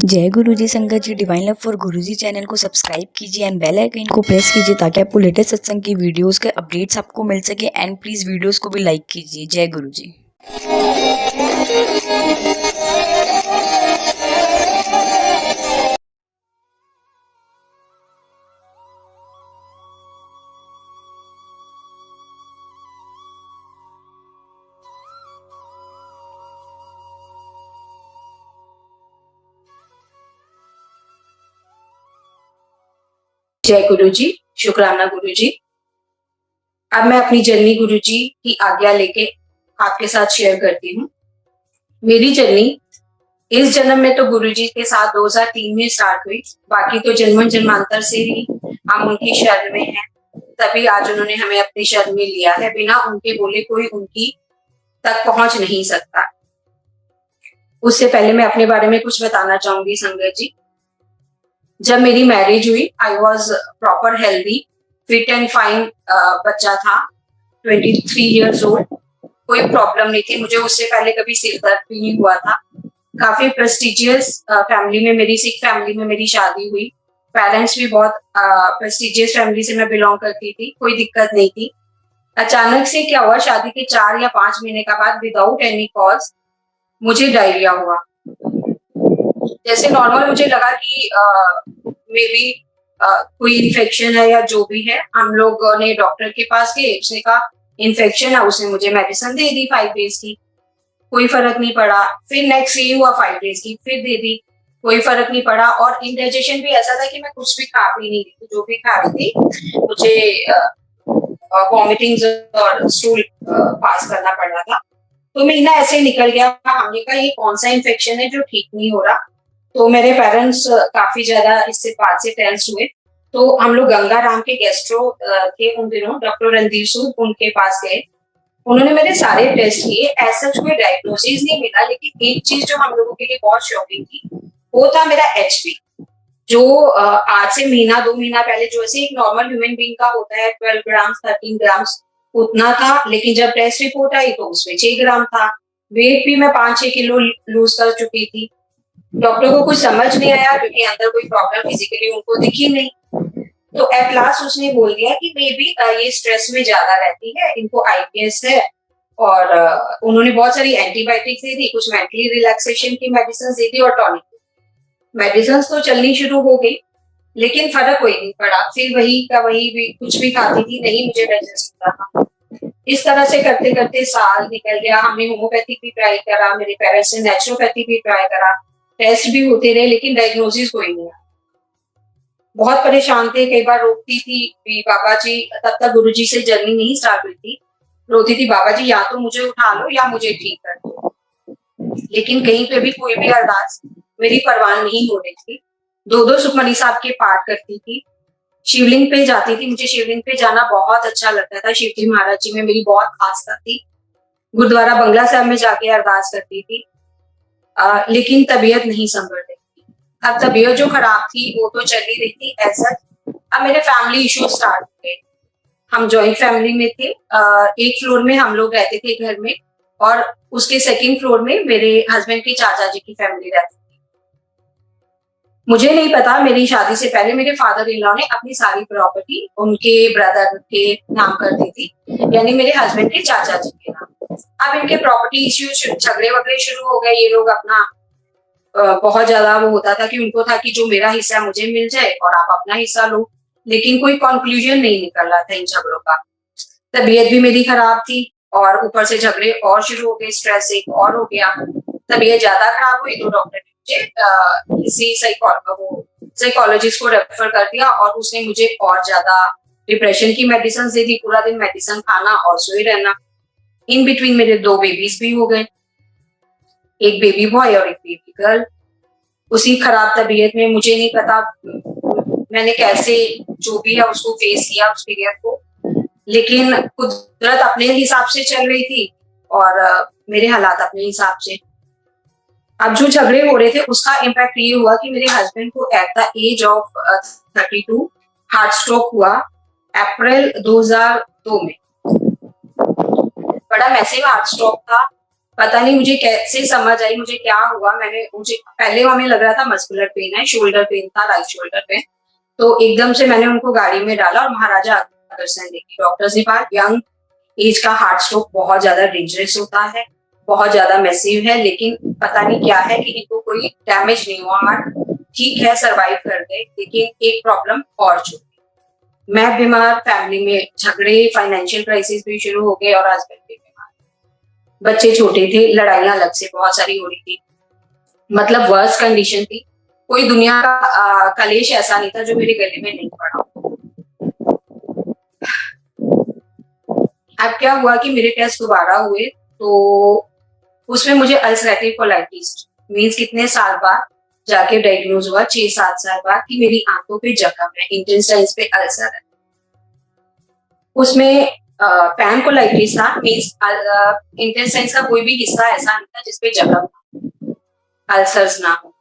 जय गुरुजी संगत जी। Divine love for Guruji channel को सब्सक्राइब कीजिए एंड बेल आइकन को प्रेस कीजिए ताकि आपको लेटेस्ट सत्संग की वीडियोस के अपडेट्स आपको मिल सके। एंड प्लीज वीडियोस को भी लाइक कीजिए। जय गुरुजी। जय गुरुजी, शुक्राना गुरुजी। अब मैं अपनी जर्नी गुरुजी की आज्ञा लेके आपके साथ शेयर करती हूँ। मेरी जर्नी इस जन्म में तो गुरुजी के साथ 2003 में स्टार्ट हुई। बाकी तो जन्म जन्मांतर से ही हम उनकी शरण में हैं, तभी आज उन्होंने हमें अपनी शरण में लिया है। बिना उनके बोले कोई उनकी तक पहुंच नहीं सकता। उससे पहले मैं अपने बारे में कुछ बताना चाहूंगी संगत जी। जब मेरी मैरिज हुई, I was proper healthy, fit and fine बच्चा था, 23 ईयर्स ओल्ड। कोई प्रॉब्लम नहीं थी मुझे। उससे पहले कभी सिर दर्द भी नहीं हुआ था। काफी प्रेस्टिजियस फैमिली में, मेरी सिख फैमिली में मेरी शादी हुई। पेरेंट्स भी बहुत प्रेस्टिजियस फैमिली से मैं बिलोंग करती थी, कोई दिक्कत नहीं थी। अचानक से क्या हुआ, शादी के 4 या 5 महीने का बाद विदाउट एनी कॉज मुझे डायरिया हुआ। जैसे नॉर्मल मुझे लगा कि मे बी कोई इन्फेक्शन है या जो भी है। हम लोग ने डॉक्टर के पास गए, उसने कहा इन्फेक्शन है। उसने मुझे मेडिसिन दे दी 5 डेज की, कोई फर्क नहीं पड़ा। फिर नेक्स्ट डे हुआ 5 डेज की, फिर दे दी, कोई फर्क नहीं पड़ा। और इंडाइजेशन भी ऐसा था कि मैं कुछ भी खा पी नहीं रही थी। जो भी खा रही थी मुझे वॉमिटिंग और स्टूल पास करना पड़ रहा था। तो महीना ऐसे निकल गया। हमने कहा ये कौन सा इन्फेक्शन है जो ठीक नहीं हो रहा। तो मेरे पेरेंट्स काफी ज्यादा इससे बात से टेंस हुए। तो हम लोग गंगा राम के गेस्ट्रो थे उन दिनों, डॉक्टर रणदीप सूद, उनके पास गए। उन्होंने मेरे सारे टेस्ट किए, ऐसा कोई डायग्नोसिस नहीं मिला। लेकिन एक चीज जो हम लोगों के लिए बहुत शॉकिंग थी, वो था मेरा एचपी, जो आज से महीना 2 महीना पहले जो ऐसे एक नॉर्मल ह्यूमन बीइंग का होता है 12 ग्राम 13 ग्राम उतना था। लेकिन जब टेस्ट रिपोर्ट आई तो उसमें 6 ग्राम था। वेट भी मैं 5-6 किलो लूज कर चुकी थी। डॉक्टर को कुछ समझ नहीं आया क्योंकि अंदर कोई प्रॉब्लम फिजिकली उनको दिखी नहीं। तो एट लास्ट उसने बोल दिया कि मे बी ये स्ट्रेस में ज्यादा रहती है, इनको आईपीएस है। और उन्होंने बहुत सारी एंटीबायोटिक्स दे दी, कुछ मेंटली रिलैक्सेशन की मेडिसिन दे दी और टॉनिक। मेडिसिन तो चलनी शुरू हो गई, लेकिन फर्क कोई नहीं पड़ा। फिर वही का वही भी, कुछ भी खाती थी, नहीं मुझे डाइजेस्ट होता था। इस तरह से करते करते साल निकल गया। हमने होम्योपैथी भी ट्राई करा, मेरे पेरेंट्स ने नेचुरोपैथी भी ट्राई करा, टेस्ट भी होते रहे, लेकिन डायग्नोसिस कोई नहीं आया। बहुत परेशान थे, कई बार रोकती थी बाबा जी। तब तक गुरुजी से जर्नी नहीं स्टार्ट हुई थी। रोती थी, बाबा जी या तो मुझे उठा लो या मुझे ठीक कर दो। लेकिन कहीं पे भी कोई भी अरदास मेरी परवाह नहीं हो रही थी। 2-2 सुखमनी साहब के पाठ करती थी, शिवलिंग पे जाती थी। मुझे शिवलिंग पे जाना बहुत अच्छा लगता था। शिव जी महाराज जी में मेरी बहुत आस्था थी। गुरुद्वारा बंगला साहब में जाके अरदास करती थी। लेकिन तबीयत नहीं संभल रही थी। अब तबीयत जो खराब थी वो तो चल ही रही थी ऐसा। अब मेरे फैमिली इश्यू स्टार्ट हुए। हम जॉइंट फैमिली में थे। एक फ्लोर में हम लोग रहते थे घर में, और उसके सेकंड फ्लोर में मेरे हस्बैंड के चाचा जी की फैमिली रहती थी। मुझे नहीं पता, मेरी शादी से पहले मेरे फादर इन लॉ ने अपनी सारी प्रॉपर्टी उनके ब्रदर के नाम कर दी थी, यानी मेरे हस्बैंड के चाचा जी के नाम। अब इनके प्रॉपर्टी इश्यू, झगड़े वगड़े शुरू हो गए। ये लोग अपना बहुत ज्यादा वो होता था कि उनको था कि जो मेरा हिस्सा मुझे मिल जाए और आप अपना हिस्सा लो। लेकिन कोई कंक्लूजन नहीं निकल रहा था इन झगड़ों का। तबीयत भी मेरी खराब थी और ऊपर से झगड़े और शुरू हो गए, स्ट्रेस एक और हो गया। तबीयत ज्यादा खराब हुई तो डॉक्टर ने मुझे किसी साइकोलॉजिस्ट को रेफर कर दिया, और उसने मुझे और ज्यादा डिप्रेशन की मेडिसिन दे दी। पूरा दिन मेडिसिन खाना और सोए रहना। इन बिटवीन मेरे 2 बेबीज भी हो गए, एक बेबी बॉय और एक बेबी गर्ल। उसी खराब तबीयत में मुझे नहीं पता मैंने कैसे जो भी है उसको फेस किया उस पीरियड को। लेकिन कुदरत अपने हिसाब से चल रही थी और मेरे हालात अपने हिसाब से। अब जो झगड़े हो रहे थे उसका इम्पैक्ट ये हुआ कि मेरे हस्बैंड को at the age of 32 heart stroke हुआ, अप्रैल 2002 में। बड़ा मैसिव हार्ट स्ट्रोक था। पता नहीं मुझे कैसे समझ आई, मुझे क्या हुआ, मुझे पहले हमें लग रहा था मस्कुलर पेन है, शोल्डर पेन था, राइट शोल्डर पेन। तो एकदम से मैंने उनको गाड़ी में डाला और महाराजा अग्रसेन देखी। डॉक्टर्स ने कहा यंग एज का हार्ट स्ट्रोक बहुत ज्यादा डेंजरस होता है, बहुत ज्यादा मैसिव है, लेकिन पता नहीं क्या है कि इनको कोई डैमेज नहीं हुआ, हार्ट ठीक है, सरवाइव कर गए, लेकिन एक प्रॉब्लम और जो मैं बीमार, फैमिली में झगड़े, फाइनेंशियल क्राइसिस भी शुरू हो गए और हस्बैंड भी बीमार, बच्चे छोटे थे, लड़ाइयां अलग से बहुत सारी हो रही थी, मतलब वर्स्ट कंडीशन थी। कोई दुनिया का कलेश ऐसा नहीं था जो मेरे गले में नहीं पड़ा। अब क्या हुआ कि मेरे टेस्ट दोबारा हुए तो उसमें मुझे अल्सरेटिव कोलाइटिस मीन्स कितने साल बाद जाके डायग्नोज हुआ, 6-7 साल बाद, कि मेरी आंतों पे जख्म है, इंटेस्टाइन्स पे अल्सर है। उसमें पैनकोलाइटिस था, मीन्स इंटेस्टाइन्स का कोई भी हिस्सा ऐसा नहीं था जिसपे जख्म, अल्सर्स ना हो।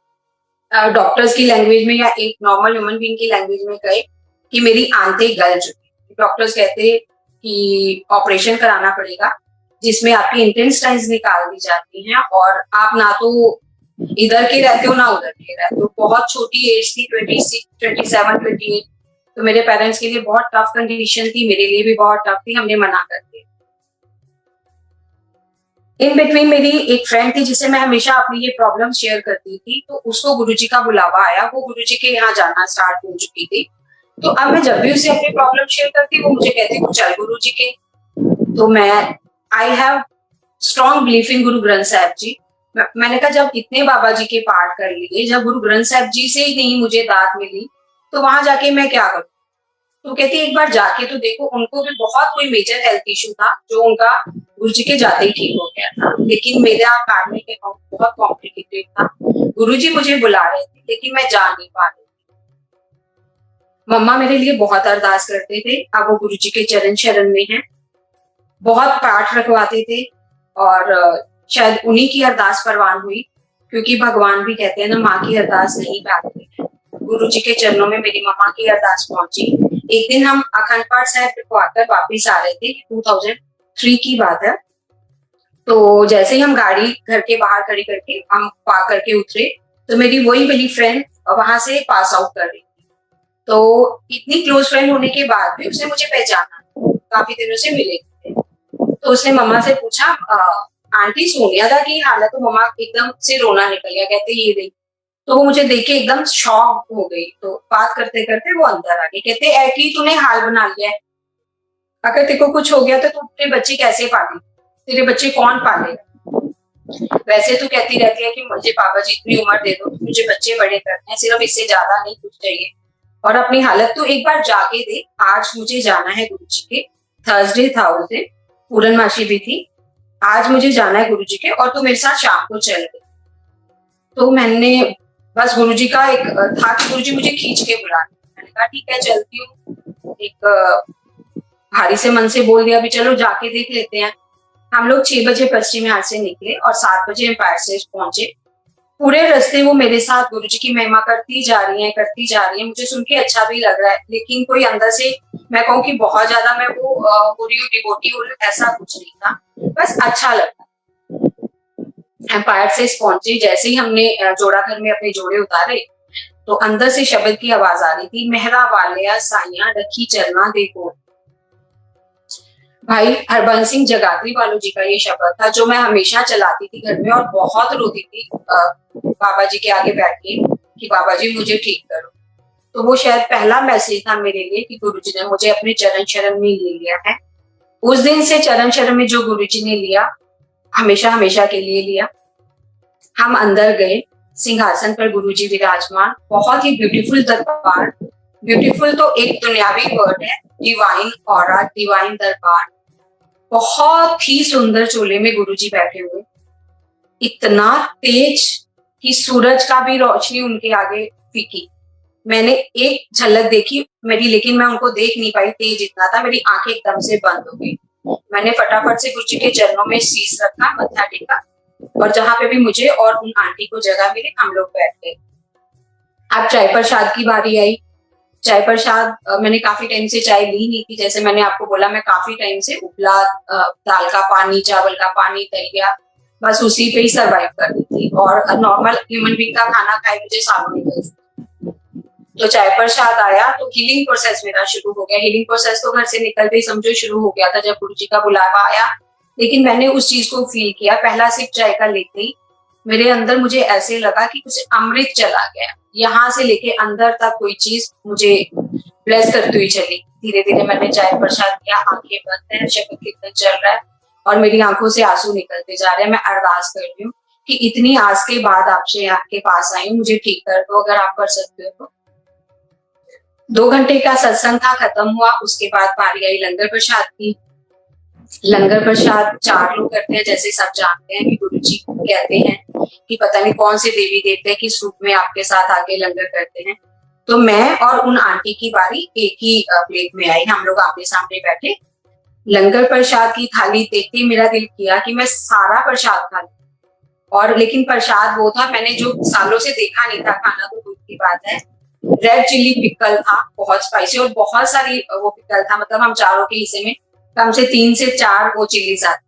डॉक्टर्स की लैंग्वेज में या एक नॉर्मल ह्यूमन बीइंग की लैंग्वेज में कहे कि मेरी आंतें गल चुकी। डॉक्टर्स कहते कि ऑपरेशन कराना पड़ेगा जिसमें आपकी इंटेस्टाइन्स निकाल दी जाती हैं और आप ना तो इधर के रहते हो ना उधर के रहते हो। बहुत छोटी एज थी, 26, 27, 28। तो मेरे पेरेंट्स के लिए बहुत टफ कंडीशन थी, मेरे लिए भी बहुत टफ थी, हमने मना कर दिया। इन बिटवीन मेरी एक फ्रेंड थी जिसे मैं हमेशा अपनी ये प्रॉब्लम शेयर करती थी, तो उसको गुरुजी का बुलावा आया, वो गुरुजी के यहाँ जाना स्टार्ट हो चुकी थी। तो अब मैं जब भी उसे अपनी प्रॉब्लम शेयर करती, वो मुझे कहती तू चल गुरुजी के। तो मैं I have strong belief in Guru Granth साहब जी। मैंने कहा जब इतने बाबा जी के पाठ कर लिए, जब गुरु ग्रंथ साहब जी से ही नहीं मुझे दात मिली, तो वहां जाके मैं क्या करूं। तो कहती एक बार जाके तो देखो। उनको भी बहुत कोई मेजर हेल्थ इशू था जो उनका गुरुजी के जाते ही ठीक हो गया था, लेकिन मेरा काटने के बहुत कॉम्प्लिकेटेड था। गुरुजी मुझे बुला रहे थे लेकिन मैं जा नहीं पा रही थी। मम्मा मेरे लिए बहुत अरदास करते थे, अब वो गुरुजी के चरण शरण में हैं, बहुत पाठ रखवाते थे और शायद उन्हीं की अरदास परवान हुई, क्योंकि भगवान भी कहते हैं ना, माँ की अरदास नहीं पाते हैं। गुरु जी के चरणों में मेरी मम्मा की अरदास पहुंची। एक दिन हम अखंड पाठ साहब लिखवाकर वापिस आ रहे थे, 2003 की बात है। तो जैसे ही हम गाड़ी घर के बाहर खड़ी करके हम पार्क करके उतरे, तो मेरी वही वाली फ्रेंड वहां से पास आउट कर रही थी। तो इतनी क्लोज फ्रेंड होने के बाद भी उसने मुझे पहचाना, काफी दिनों से मिले थे। तो उसने मम्मा से पूछा आंटी सोनिया दा की हालत। तो मम्मा एकदम से रोना निकल गया, कहते ये देख। तो वो मुझे देख के एकदम शॉक हो गई। तो बात करते करते वो अंदर आ गई, कहते ऐकी तूने हाल बना लिया है, अगर तेरे को कुछ हो गया तो तू अपने बच्चे कैसे पालेगी, तेरे बच्चे कौन पालेगा। वैसे तो कहती रहती है कि मुझे पापा जी इतनी उम्र दे दो, मुझे बच्चे बड़े करने हैं, सिर्फ इससे ज्यादा नहीं कुछ चाहिए, और अपनी हालत तो एक बार जाके दे। आज मुझे जाना है गुरु जी के, थर्सडे था उस दिन, पूर्णमासी भी थी, आज मुझे जाना है गुरु जी के और तू मेरे साथ शाम को चल गई। तो मैंने बस गुरु जी का एक था कि गुरु जी मुझे खींच के बुला, मैंने कहा ठीक है चलती हूँ। एक भारी से मन से बोल दिया भी चलो जाके देख लेते हैं। हम लोग 6 बजे पश्चिम घाट से निकले और 7 बजे एम्पायर से पहुंचे। पूरे रास्ते वो मेरे साथ गुरुजी की महिमा करती जा रही है, करती जा रही है। मुझे सुन के अच्छा भी लग रहा है, लेकिन कोई अंदर से मैं कहूँ कि बहुत ज्यादा मैं वो हो रही हूँ, डिवोटी हो रही हूँ, ऐसा कुछ नहीं था, बस अच्छा लगा। एम्पायर से पहुंचे, जैसे ही हमने जोड़ा घर में अपने जोड़े उतारे तो अंदर से शब्द की आवाज आ रही थी, मेहरा वालिया साइया रखी चलना देखो। भाई हरबंस सिंह जगाधरी वालों जी का ये शब्द था जो मैं हमेशा चलाती थी घर में और बहुत रोती थी बाबा जी के आगे बैठ के कि बाबा जी मुझे ठीक करो। तो वो शायद पहला मैसेज था मेरे लिए कि गुरुजी ने मुझे अपने चरण शरण में ले लिया है। उस दिन से चरण शरण में जो गुरुजी ने लिया, हमेशा हमेशा के लिए लिया। हम अंदर गए, सिंहासन पर गुरुजी विराजमान, बहुत ही ब्यूटीफुल दरबार। ब्यूटीफुल तो एक दुनियावी वर्ड है, डिवाइन ऑरा, डिवाइन दरबार। बहुत ही सुंदर चोले में गुरुजी बैठे हुए, इतना तेज कि सूरज का भी रोशनी उनके आगे फीकी। मैंने एक झलक देखी मेरी, लेकिन मैं उनको देख नहीं पाई, तेज इतना था, मेरी आंखें एकदम से बंद हो गई। मैंने फटाफट से गुरुजी के चरणों में शीश रखा, मत्था टेका, और जहां पे भी मुझे और उन आंटी को जगह मिली हम लोग बैठ गए। अब चाय प्रसाद की बारी आई। चाय प्रसाद मैंने काफी टाइम से चाय ली नहीं थी, जैसे मैंने आपको बोला मैं काफी टाइम से उबला दाल का पानी, चावल का पानी, दलिया, बस उसी पे ही सर्वाइव कर रही थी और नॉर्मल ह्यूमन बीइंग का खाना खाए मुझे सालों निकल गए। तो चाय प्रसाद आया तो हीलिंग प्रोसेस मेरा शुरू हो गया। हीलिंग प्रोसेस तो घर से निकलते ही समझो शुरू हो गया था जब गुरु जी का बुलावा आया, लेकिन मैंने उस चीज को फील किया। पहला सिप चाय का लेते ही मेरे अंदर मुझे ऐसे लगा कि कुछ अमृत चला गया, यहाँ से लेके अंदर तक कोई चीज मुझे ब्लेस करती हुई चली। धीरे धीरे मैंने चाय प्रसाद किया, आंखें बंद है, शब्द कीर्तन चल रहा है और मेरी आंखों से आंसू निकलते जा रहे हैं। मैं अरदास कर रही हूँ कि इतनी आस के बाद आपसे आपके पास आई हूँ, मुझे ठीक कर दो अगर आप कर सकते हो तो। 2 घंटे का सत्संग था, खत्म हुआ। उसके बाद पारी आई लंगर प्रसाद की। लंगर प्रसाद 4 लोग करते हैं, जैसे सब जानते हैं कि गुरु जी कहते हैं कि पता नहीं कौन से देवी देवते किस रूप में आपके साथ आके लंगर करते हैं। तो मैं और उन आंटी की बारी एक ही प्लेट में आई, हम लोग आमने सामने बैठे। लंगर प्रसाद की थाली देखते ही मेरा दिल किया कि मैं सारा प्रसाद खा लूं। और लेकिन प्रसाद वो था, मैंने जो सालों से देखा नहीं था, खाना तो दूर की बात है। रेड चिल्ली पिकल था, बहुत स्पाइसी और बहुत सारी वो पिकल था, मतलब हम चारों के हिस्से में कम से 3 से 4 वो चिल्लीज आती।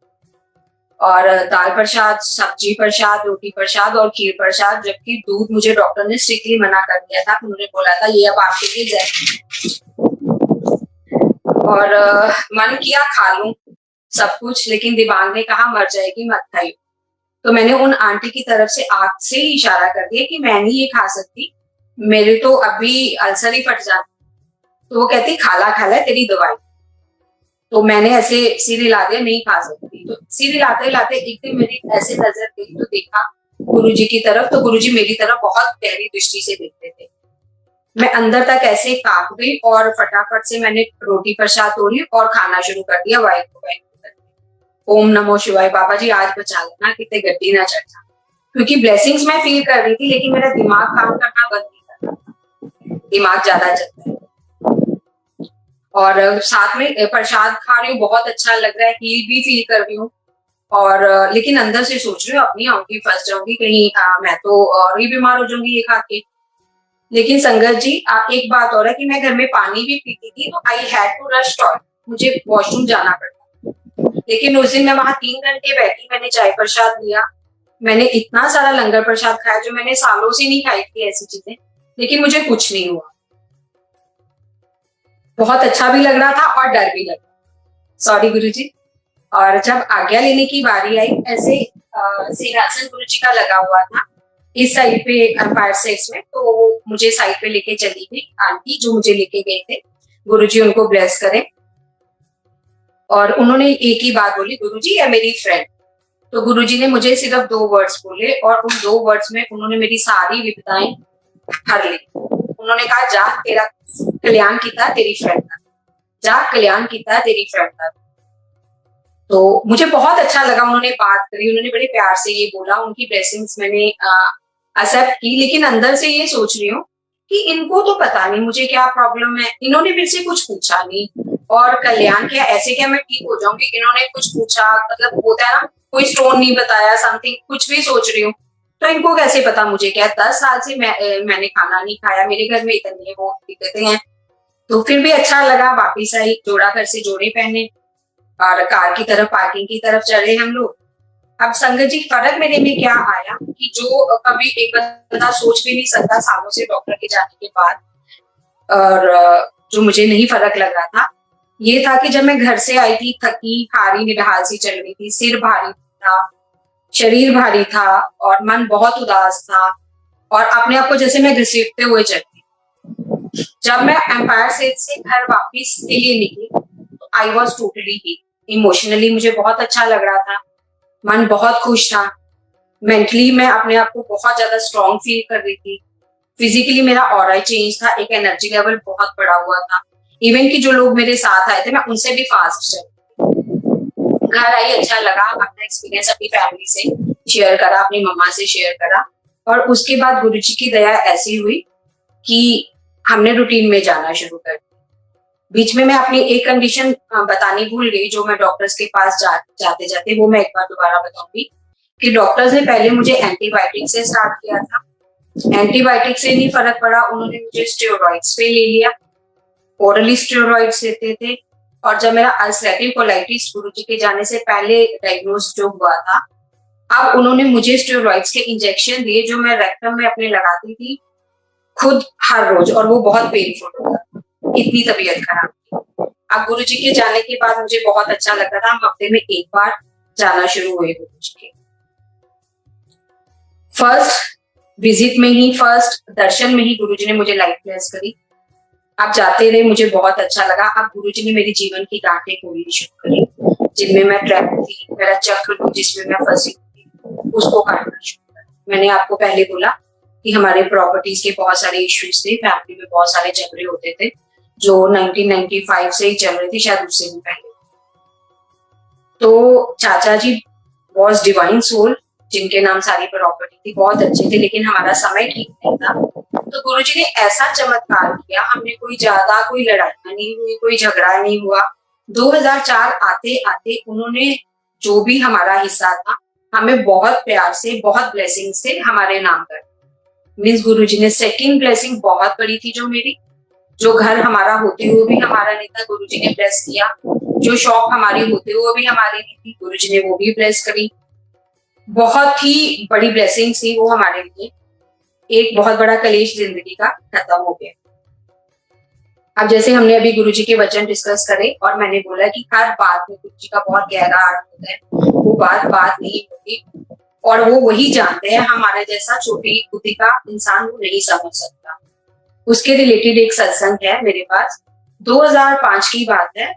और दाल प्रसाद, सब्जी प्रसाद, रोटी प्रसाद और खीर प्रसाद। जबकि दूध मुझे डॉक्टर ने स्ट्रिक्टली मना कर दिया था, उन्होंने बोला था ये अब आपके लिए जाए। और मन किया खा लूं सब कुछ, लेकिन दिमाग ने कहा मर जाएगी मत खाइयो। तो मैंने उन आंटी की तरफ से आंख से ही इशारा कर दिया कि मैं नहीं ये खा सकती, मेरे तो अभी अल्सर ही फट जाता। तो वो कहती खाला तेरी दवाई। तो मैंने ऐसे सिर हिला दिया, नहीं खा सकती। तो सिर हिलाते हिलाते एक दिन मेरी ऐसे नजर गई तो देखा गुरुजी की तरफ, तो गुरुजी मेरी तरफ बहुत गहरी दृष्टि से देखते थे। मैं अंदर तक ऐसे कांप गई और फटाफट से मैंने रोटी प्रसाद तोड़ी और खाना शुरू कर दिया। वाहिगुरु ओम नमो शिवाय, बाबा जी आज बचा लेना, कितने गड्डी ना चढ़ जाए। क्योंकि ब्लेसिंग्स मैं फील कर रही थी, लेकिन मेरा दिमाग काम करना बंद नहीं कर रहा, दिमाग ज्यादा चलता है। और साथ में प्रसाद खा रही हूँ, बहुत अच्छा लग रहा है, हील भी फील कर रही हूँ। और लेकिन अंदर से सोच रही हूँ अपनी आऊंगी फंस जाऊंगी कहीं, मैं तो और ही बीमार हो जाऊंगी ये खा के। लेकिन संगत जी एक बात और है कि मैं घर में पानी भी पीती थी तो I had to rush toilet, मुझे वॉशरूम जाना पड़ता। लेकिन उस दिन मैं वहां 3 घंटे बैठी, मैंने चाय प्रसाद लिया, मैंने इतना सारा लंगर प्रसाद खाया जो मैंने सालों से नहीं खाई थी ऐसी चीजें, लेकिन मुझे कुछ नहीं हुआ। बहुत अच्छा भी लग रहा था और डर भी लग रहा। सॉरी गुरुजी। और जब आज्ञा लेने की बारी आई, ऐसे सिंहासन गुरुजी का लगा हुआ था इस साइड पे एम्पायर सेट्स में, तो मुझे साइड पे लेके चली गई आंटी जो मुझे लेके गए थे। गुरुजी उनको ब्लेस करें। और उन्होंने एक ही बात बोली, गुरुजी ये मेरी फ्रेंड। तो गुरुजी ने मुझे सिर्फ 2 वर्ड्स बोले और उन 2 वर्ड्स में उन्होंने मेरी सारी विपदाएं हर ली। उन्होंने कहा जा तेरा कल्याण किया तेरी फ्रेंड का, जा कल्याण किया तेरी फ्रेंड का। तो मुझे बहुत अच्छा लगा, उन्होंने बात करी, उन्होंने बड़े प्यार से ये बोला, उनकी ब्लेसिंग्स मैंने एक्सेप्ट की। लेकिन अंदर से ये सोच रही हूँ कि इनको तो पता नहीं मुझे क्या प्रॉब्लम है, इन्होंने मेरे से कुछ पूछा नहीं। और कल्याण क्या ऐसे क्या मैं ठीक हो जाऊंगी, इन्होंने कुछ पूछा, मतलब होता है ना कोई स्टोन नहीं बताया, समथिंग कुछ भी सोच रही हूँ। तो इनको कैसे पता मुझे क्या है, 10 साल से मैंने खाना नहीं खाया, मेरे घर में इतनी वो दिक्कतें हैं। तो फिर भी अच्छा लगा, वापिस आई, जोड़ा घर से जोड़े पहने और कार की तरफ पार्किंग की तरफ चले हम लोग। अब संगत जी फर्क मेरे में क्या आया कि जो कभी एक बंदा सोच भी नहीं सकता सालों से डॉक्टर के जाने के बाद, और जो मुझे नहीं फर्क लग रहा था, ये था कि जब मैं घर से आई थी थकी हारी निढाल सी चल रही थी, सिर भारी था, शरीर भारी था और मन बहुत उदास था और अपने आप को जैसे मैं घसीटते हुए चलती। जब मैं एम्पायर स्टेट से घर वापस के लिए निकली तो I was totally heal. Emotionally मुझे बहुत अच्छा लग रहा था, मन बहुत खुश था, मेंटली मैं अपने आप को बहुत ज्यादा स्ट्रॉन्ग फील कर रही थी, फिजिकली मेरा ऑरा चेंज था, एक एनर्जी लेवल बहुत बढ़ा हुआ था। इवन कि जो लोग मेरे साथ आए थे मैं उनसे भी फास्ट चली। घर आई, अच्छा लगा, अपना एक्सपीरियंस अपनी फैमिली से शेयर करा, अपनी मम्मा से शेयर करा। और उसके बाद गुरुजी की दया ऐसी हुई कि हमने रूटीन में जाना शुरू कर दिया। बीच में मैं अपनी एक कंडीशन बतानी भूल गई जो मैं डॉक्टर्स के पास जाते जाते वो मैं एक बार दोबारा बताऊंगी कि डॉक्टर्स ने पहले मुझे एंटीबायोटिक से स्टार्ट किया था। एंटीबायोटिक से नहीं फर्क पड़ा, उन्होंने मुझे स्टेरॉइड्स पे ले लिया, ओरली स्टेरॉइड्स लेते थे। और जब मेरा अल्सरेटिव कोलाइटिस गुरुजी के जाने से पहले डायग्नोज जो हुआ था, अब उन्होंने मुझे स्टेरॉइड्स के इंजेक्शन दिए जो मैं रेक्टम में अपने लगाती थी खुद हर रोज, और वो बहुत पेनफुल होता, इतनी तबीयत खराब थी। अब गुरुजी के जाने के बाद मुझे बहुत अच्छा लगता था, हम हफ्ते में एक बार जाना शुरू हुए गुरुजी के। फर्स्ट विजिट में ही, फर्स्ट दर्शन में ही गुरुजी ने मुझे लाइफ ब्लेस करी। आप जाते रहे, मुझे बहुत अच्छा लगा। अब गुरुजी ने मेरे जीवन की गांठें खोलनी शुरू करी, जिनमें मैं ट्रैप थी, मेरा चक्र जिसमें मैं फंसी थी, उसको काटना शुरू करा। मैंने आपको पहले बोला कि हमारे प्रॉपर्टीज के बहुत सारे इश्यूज थे, फैमिली में बहुत सारे झगड़े होते थे जो 1995 से ही चल रहे थे, शायद उससे भी पहले। तो चाचा जी वॉज डिवाइन सोल, जिनके नाम सारी प्रॉपर्टी थी, बहुत अच्छे थे, लेकिन हमारा समय ठीक नहीं था। तो गुरुजी ने ऐसा चमत्कार किया, हमने कोई लड़ाई नहीं हुई, कोई झगड़ा नहीं हुआ। 2004 आते आते उन्होंने जो भी हमारा हिस्सा था हमें बहुत प्यार से, बहुत ब्लेसिंग से हमारे नाम कर, मीन्स गुरुजी ने सेकंड ब्लेसिंग बहुत बड़ी थी जो मेरी, जो घर हमारा होते हुए भी हमारा नहीं था, गुरुजी ने ब्लेस किया। जो शॉप हमारी होते हुए भी हमारी नहीं थी, गुरुजी ने वो भी ब्लेस करी। बहुत ही बड़ी ब्लेसिंग थी वो हमारे लिए। एक बहुत बड़ा कलेश जिंदगी का खत्म हो गया। अब जैसे हमने अभी गुरुजी के वचन डिस्कस करे और मैंने बोला कि हर बात में गुरुजी का बहुत गहरा अर्थ होता है, वो बात नहीं होती और वो वही जानते हैं, हमारे जैसा छोटी बुद्धि का इंसान वो नहीं समझ सकता। उसके रिलेटेड एक सत्संग है मेरे पास, 2005 की बात है,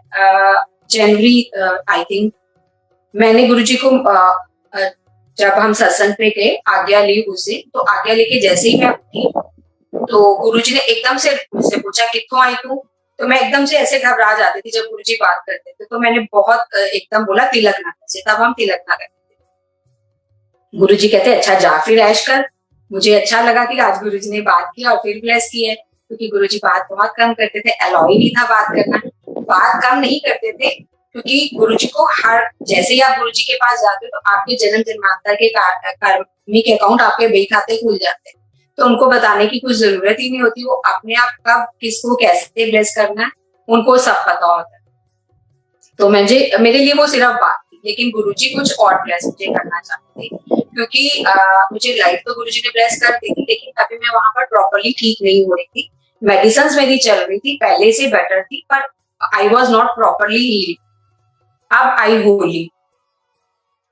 जनवरी आई थिंक। मैंने गुरुजी को जब हम सत्संग पे गए, आज्ञा ली उसे, तो आज्ञा लेके जैसे ही मैं उठी तो गुरुजी ने एकदम से मुझसे पूछा कित्थों आई तू। तो मैं एकदम से ऐसे घबरा जाती थी जब गुरुजी बात करते थे, तो मैंने बहुत एकदम बोला तिलक नगर से, तब हम तिलक नगर थे। गुरुजी कहते अच्छा जा फिर ऐश कर। मुझे अच्छा लगा कि आज गुरुजी ने बात की और फिर ब्लेस की है, क्योंकि गुरुजी बात बहुत कम करते थे, अलाउ ही नहीं था बात करना। बात कम नहीं करते थे क्योंकि गुरुजी को हर, जैसे ही आप गुरुजी के पास जाते हो तो आपके जन्म जन्मांतर के कार्मिक अकाउंट आपके बही खाते खुल जाते हैं, तो उनको बताने की कुछ जरूरत ही नहीं होती, वो अपने आप कब किसको कैसे ब्लेस करना है उनको सब पता होता है। तो मेरे लिए वो सिर्फ बात थी, लेकिन गुरुजी कुछ और ब्लेस मुझे करना चाहते थे, क्योंकि मुझे लाइफ तो गुरुजी ने ब्लेस कर दी थी, लेकिन अभी मैं वहां पर प्रॉपरली ठीक नहीं हो रही थी। मेडिसिन मेरी चल रही थी, पहले से बेटर थी, पर I was not properly healed. अब आई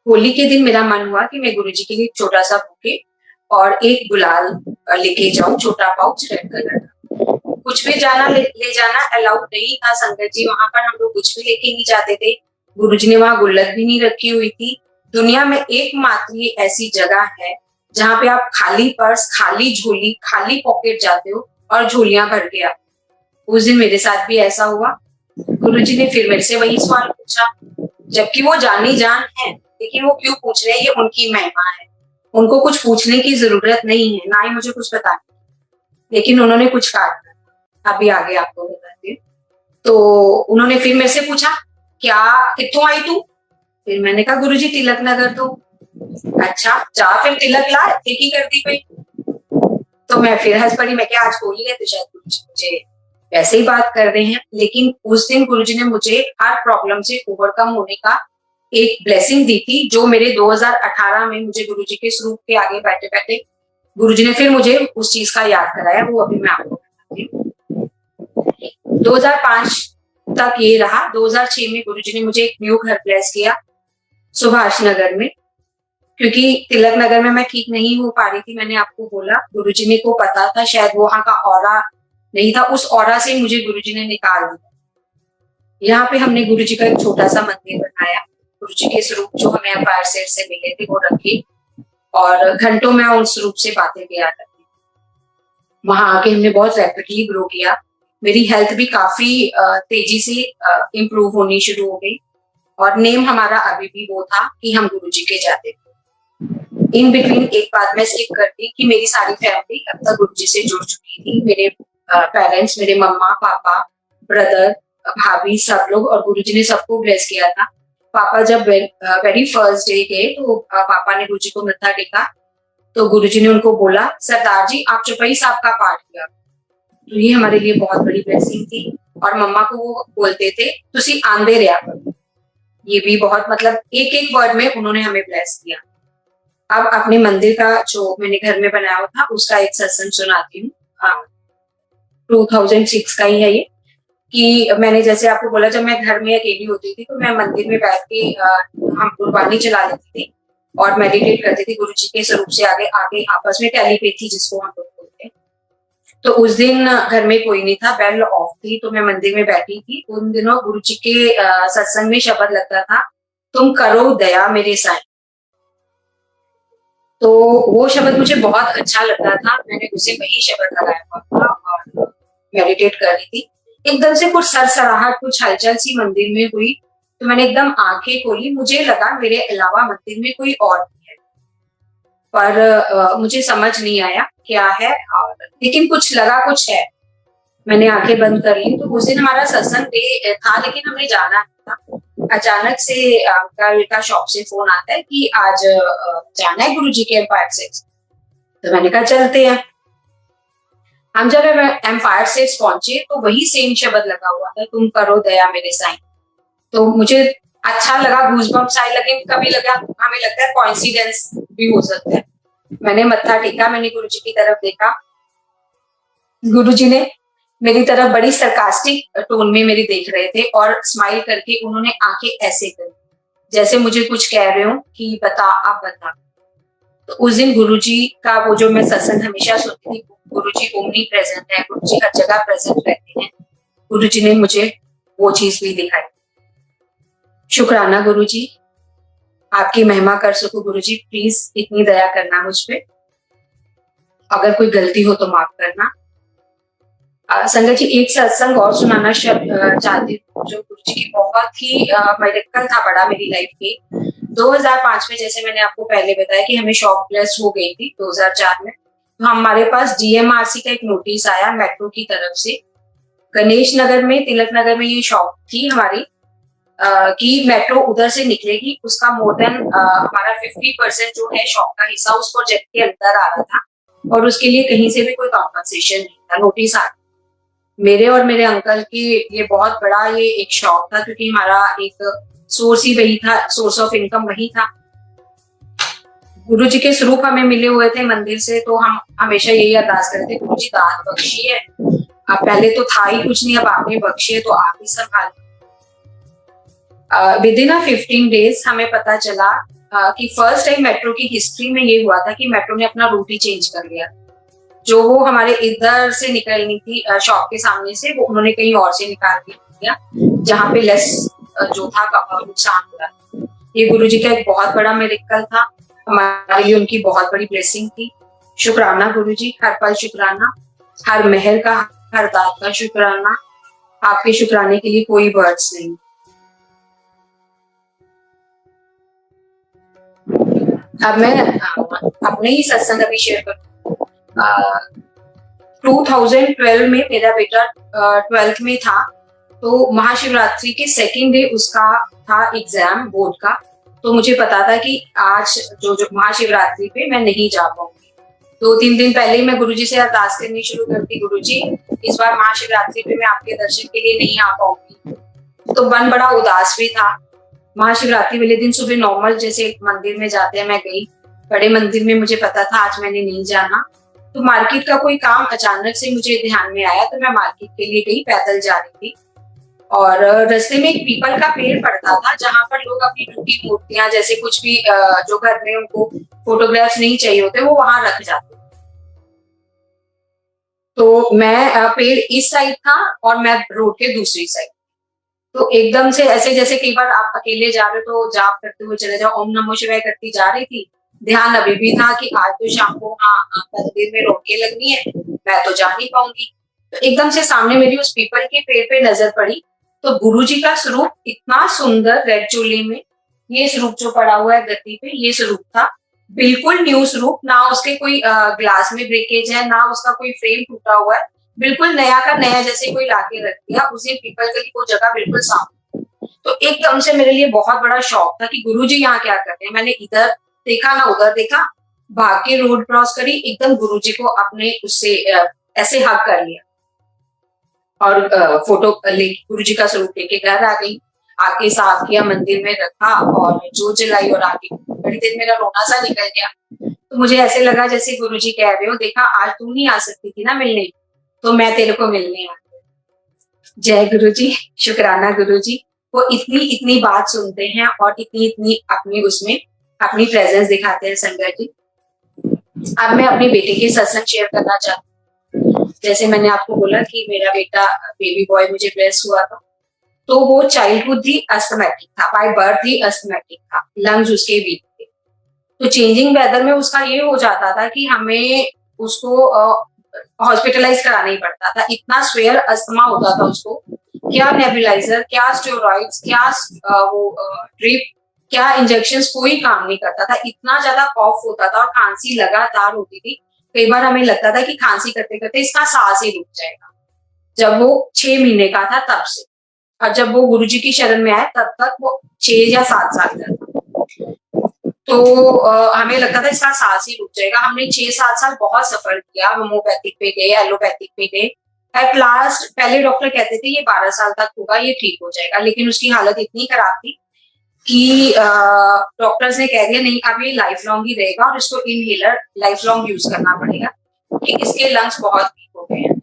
होली के दिन मेरा मन हुआ कि मैं गुरुजी के लिए छोटा सा बुके और एक गुलाल लेके जाऊं, छोटा पाउच रेड कलर का। कुछ भी ले जाना अलाउड नहीं था संगत जी, वहां पर हम लोग कुछ भी लेके नहीं जाते थे। गुरुजी ने वहां गुल्लक भी नहीं रखी हुई थी। दुनिया में एकमात्र ये ऐसी जगह है जहाँ पे आप खाली पर्स, खाली झोली, खाली पॉकेट जाते हो और झोलियां भर के आते। उस दिन मेरे साथ भी ऐसा हुआ। गुरुजी ने फिर मेरे से वही सवाल पूछा, जबकि वो जानी जान है, लेकिन वो क्यों पूछ रहे हैं, ये उनकी महिमा है, उनको कुछ पूछने की जरूरत नहीं है, ना ही मुझे कुछ बताने, लेकिन उन्होंने कुछ कहा। अभी आगे आपको बताती हूँ। तो उन्होंने फिर मेरे से पूछा क्या कित्थों आई तू। फिर मैंने कहा गुरुजी तिलक नगर। तो अच्छा जा फिर तिलक ला, ठीक ही करती पई। तो मैं फिर हंस पड़ी, मैं क्या आज होली है तो शायद गुरुजी मुझे वैसे ही बात कर रहे हैं। लेकिन उस दिन गुरुजी ने मुझे हर प्रॉब्लम से ओवरकम होने का एक ब्लेसिंग दी थी, जो मेरे 2018 में मुझे गुरुजी के स्वरूप के आगे बैठे बैठे गुरुजी ने फिर मुझे उस चीज का याद कराया, वो अभी मैं आपको बताती हूँ। 2005 तक ये रहा। 2006 में गुरुजी ने मुझे एक न्यू घर ब्लेस किया सुभाष नगर में, क्योंकि तिलक नगर में मैं ठीक नहीं हो पा रही थी। मैंने आपको बोला गुरुजी ने को पता था, शायद वहां का ऑरा नहीं था, उस ऑरा से मुझे गुरुजी ने निकाल दिया। यहाँ पे हमने गुरुजी का एक छोटा सा मंदिर बनाया, गुरुजी के स्वरूप जो हमें एम्पायर स्टेट से मिले थे वो रखे, और घंटों में उस रूप से बातें किया करती। वहां आके हमने बहुत रैपिडली ग्रो किया। मेरी हेल्थ भी काफी तेजी से इम्प्रूव होनी शुरू हो गई, और नेम हमारा अभी भी वो था कि हम गुरुजी के जाते थे। इन बिटवीन एक बात मैं स्किप करती कि मेरी सारी फैमिली अब तक गुरुजी से जुड़ चुकी थी। मेरे पेरेंट्स, मेरे मम्मा पापा, ब्रदर, भाभी, सब लोग, और गुरुजी ने सबको ब्लेस किया था। पापा जब वेरी फर्स्ट डे गए तो पापा ने गुरुजी को मत्था टेका, तो गुरुजी ने उनको बोला सरदार जी आप चौपाई साहब का पाठ किया। तो ये हमारे लिए बहुत बड़ी ब्लेसिंग थी। और मम्मा को वो बोलते थे तुसी आंदे रहा करो। ये भी बहुत, मतलब एक एक वर्ड में उन्होंने हमें ब्लेस किया। अब अपने मंदिर का जो मैंने घर में बनाया हुआ था उसका एक सत्संग सुनाती हूँ। 2006 का ही है ये। कि मैंने जैसे आपको बोला, जब मैं घर में अकेली होती थी तो मैं मंदिर में बैठ के हम गुरबानी चला लेती थी और मेडिटेट करती थी गुरु जी के स्वरूप से आगे आगे आपस में टेलीपैथी जिसको हम लोग बोलते हैं। तो उस दिन घर में कोई नहीं था, बेल ऑफ थी, तो मैं मंदिर में बैठी थी। उन दिनों गुरु जी के सत्संग में शब्द लगता था, तुम करो दया मेरे साईं। तो वो शब्द मुझे बहुत अच्छा लगता था, मैंने उसे वही शब्द लगाया हुआ था और मेडिटेट कर रही थी। एकदम से कुछ सरसराहट, कुछ हलचल सी मंदिर में हुई, तो मैंने एकदम आंखें खोली, मुझे लगा मेरे अलावा मंदिर में कोई और भी है, पर मुझे समझ नहीं आया क्या है, और लेकिन कुछ लगा कुछ है। मैंने आंखें बंद कर ली। तो उस दिन हमारा सत्संग डे था, लेकिन हमने जाना नहीं था। अचानक से अंकल का शॉप से फोन आता है कि आज जाना है गुरु जी के एम्पायर से। तो मैंने कहा चलते हैं। हम जब एम्पायर से पहुंचे तो वही सेम शब्द लगा हुआ था, तुम करो दया मेरे साईं। तो मुझे अच्छा लगा, गूज़बम्प्स आए, लगे कभी लगा, हमें लगता है कोइंसिडेंस भी हो सकता है। मैंने मत्था टेका, मैंने गुरु जी की तरफ देखा। गुरु जी ने मेरी तरफ बड़ी सरकास्टिक टोन में मेरी देख रहे थे और स्माइल करके उन्होंने आंखें ऐसे करी जैसे मुझे कुछ कह रहे हो कि बता, अब बता। तो उस दिन गुरुजी का वो जो मैं सत्संग हमेशा सुनती थी, गुरुजी ओमनी प्रेजेंट है, गुरुजी हर जगह प्रेजेंट रहते हैं, गुरुजी ने मुझे वो चीज भी दिखाई। शुक्राना गुरुजी, आपकी महिमा कर सकूं गुरुजी, प्लीज इतनी दया करना मुझ पे, अगर कोई गलती हो तो माफ करना। संगत जी, एक सत्संग और सुनाना चाहती हूँ जो गुरु जी की बहुत ही मिरेकल था बड़ा मेरी लाइफ में। 2005 में, जैसे मैंने आपको पहले बताया कि हमें शॉप ब्लेस हो गई थी 2004 में, तो हमारे पास डीएमआरसी का एक नोटिस आया मेट्रो की तरफ से। गणेश नगर में, तिलक नगर में ये शॉप थी हमारी, कि मेट्रो उधर से निकलेगी, उसका मोर देन हमारा 50% जो है शॉप का हिस्सा उस प्रोजेक्ट के अंदर आ रहा था और उसके लिए कहीं से भी कोई कॉम्पनसेशन नहीं था। नोटिस आ मेरे और मेरे अंकल की ये बहुत बड़ा ये एक शौक था, क्योंकि हमारा एक सोर्स ही वही था, सोर्स ऑफ इनकम वही था। गुरु जी के स्वरूप हमें मिले हुए थे मंदिर से, तो हम हमेशा यही अरदास करते थे, गुरु जी दान बख्शिए, अब पहले तो था ही कुछ नहीं, अब आपने बख्शिए तो आप ही संभाल। विद इन 15 डेज हमें पता चला कि फर्स्ट टाइम मेट्रो की हिस्ट्री में ये हुआ था कि मेट्रो ने अपना रूट ही चेंज कर लिया। जो वो हमारे इधर से निकलनी थी शॉप के सामने से, वो उन्होंने कहीं और से निकाल दिया जहाँ पे लेस जो था नुकसान हो रहा। ये गुरु जी का एक बहुत बड़ा मिरेकल था, हमारे लिए उनकी बहुत बड़ी ब्लेसिंग थी। शुक्राना गुरु जी, हर पल शुक्राना, हर महर का, हर दात का शुक्राना। आपके शुक्राने के लिए कोई वर्ड्स नहीं। अब मैं अपने ही सत्संग अभी शेयर करूँ। 2012 में मेरा बेटा 12th में था, तो महाशिवरात्रि के सेकेंड डे उसका था एग्जाम बोर्ड का। तो मुझे पता था कि आज जो महाशिवरात्रि पे मैं नहीं जा पाऊंगी। 2-3 दिन पहले ही मैं गुरुजी से अरदास करनी शुरू करती, गुरुजी इस बार महाशिवरात्रि पे मैं आपके दर्शन के लिए नहीं आ पाऊंगी। तो मन बड़ा उदास भी था। महाशिवरात्रि वाले दिन सुबह नॉर्मल जैसे मंदिर में जाते हैं, मैं गई, बड़े मंदिर में मुझे पता था आज मैंने नहीं जाना। तो मार्केट का कोई काम अचानक से मुझे ध्यान में आया, तो मैं मार्केट के लिए गई, पैदल जा रही थी और रास्ते में एक पीपल का पेड़ पड़ता था जहां पर लोग अपनी टूटी मूर्तियां जैसे कुछ भी जो घर में उनको फोटोग्राफ्स नहीं चाहिए होते वो वहां रख जाते। तो मैं पेड़ इस साइड था और मैं रोड के दूसरी साइड। तो एकदम से ऐसे जैसे कई बार आप अकेले जा रहे हो तो जाप करते हुए चले जाओ, ओम नमो शिवाय करती जा रही थी। ध्यान अभी भी था कि आज तो शाम को मंदिर में रोके लगनी है, मैं तो जा नहीं पाऊंगी। तो एकदम से सामने मेरी उस पीपल के पेड़ पे नजर पड़ी, तो गुरुजी का स्वरूप इतना सुंदर रेड चोली में, ये स्वरूप जो पड़ा हुआ है गद्दी पे, ये स्वरूप था बिल्कुल न्यू स्वरूप, ना उसके कोई ग्लास में ब्रेकेज है, ना उसका कोई फ्रेम टूटा हुआ है, बिल्कुल नया का नया जैसे कोई लाके रख दिया। उसी पीपल की वो जगह बिल्कुल साफ। तो एकदम से मेरे लिए बहुत बड़ा शौक था कि गुरुजी यहाँ क्या कर रहे हैं। मैंने इधर देखा ना उधर देखा, भाग के रोड क्रॉस करी, एकदम गुरुजी को अपने उससे ऐसे हक कर लिया और फोटो ले गुरुजी का स्वरूप लेके घर आ गई। आके साफ किया, मंदिर में रखा और जोत जलाई और आगे बड़ी देर मेरा रोना सा निकल गया। तो मुझे ऐसे लगा जैसे गुरुजी कह रहे हो, देखा आज तू नहीं आ सकती थी ना मिलने, तो मैं तेरे को मिलने आ गई। जय गुरुजी, शुक्राना गुरुजी। वो इतनी इतनी बात सुनते हैं और इतनी इतनी अपनी उसमें अपनी प्रेजेंस दिखाते हैं संगत जी। अब मैं अपने बेटे के सत्संग शेयर करना चाहती हूँ। जैसे मैंने आपको बोला कि मेरा बेटा बेबी बॉय मुझे ब्लेस हुआ था, तो वो चाइल्डहुड ही अस्थमैटिक था, बाय बर्थ ही अस्थमैटिक था, लंग्स उसके वीक थे। तो चेंजिंग वेदर में उसका ये हो जाता था कि हमें उसको हॉस्पिटलाइज कराना ही पड़ता था, इतना स्वेयर अस्थमा होता था उसको। क्या नेबुलाइजर, क्या स्टेरॉइड्स, क्या वो ड्रिप, क्या इंजेक्शंस, कोई काम नहीं करता था। इतना ज्यादा कॉफ होता था और खांसी लगातार होती थी। कई बार हमें लगता था कि खांसी करते करते इसका सांस ही रुक जाएगा। जब वो 6 महीने का था तब से, और जब वो गुरुजी की शरण में आए तब तक वो 6 या 7 साल का था। तो हमें लगता था इसका सांस ही रुक जाएगा। हमने 6-7 साल बहुत सफर किया, होम्योपैथिक पे गए, एलोपैथिक पे गए। एट लास्ट पहले डॉक्टर कहते थे ये 12 साल तक होगा, ये ठीक हो जाएगा, लेकिन उसकी हालत इतनी खराब थी कि डॉक्टर्स ने कह दिया नहीं, अब ये लाइफ लॉन्ग ही रहेगा और इसको इनहेलर लाइफ लॉन्ग यूज करना पड़ेगा कि इसके लंग्स बहुत वीक हो गए हैं।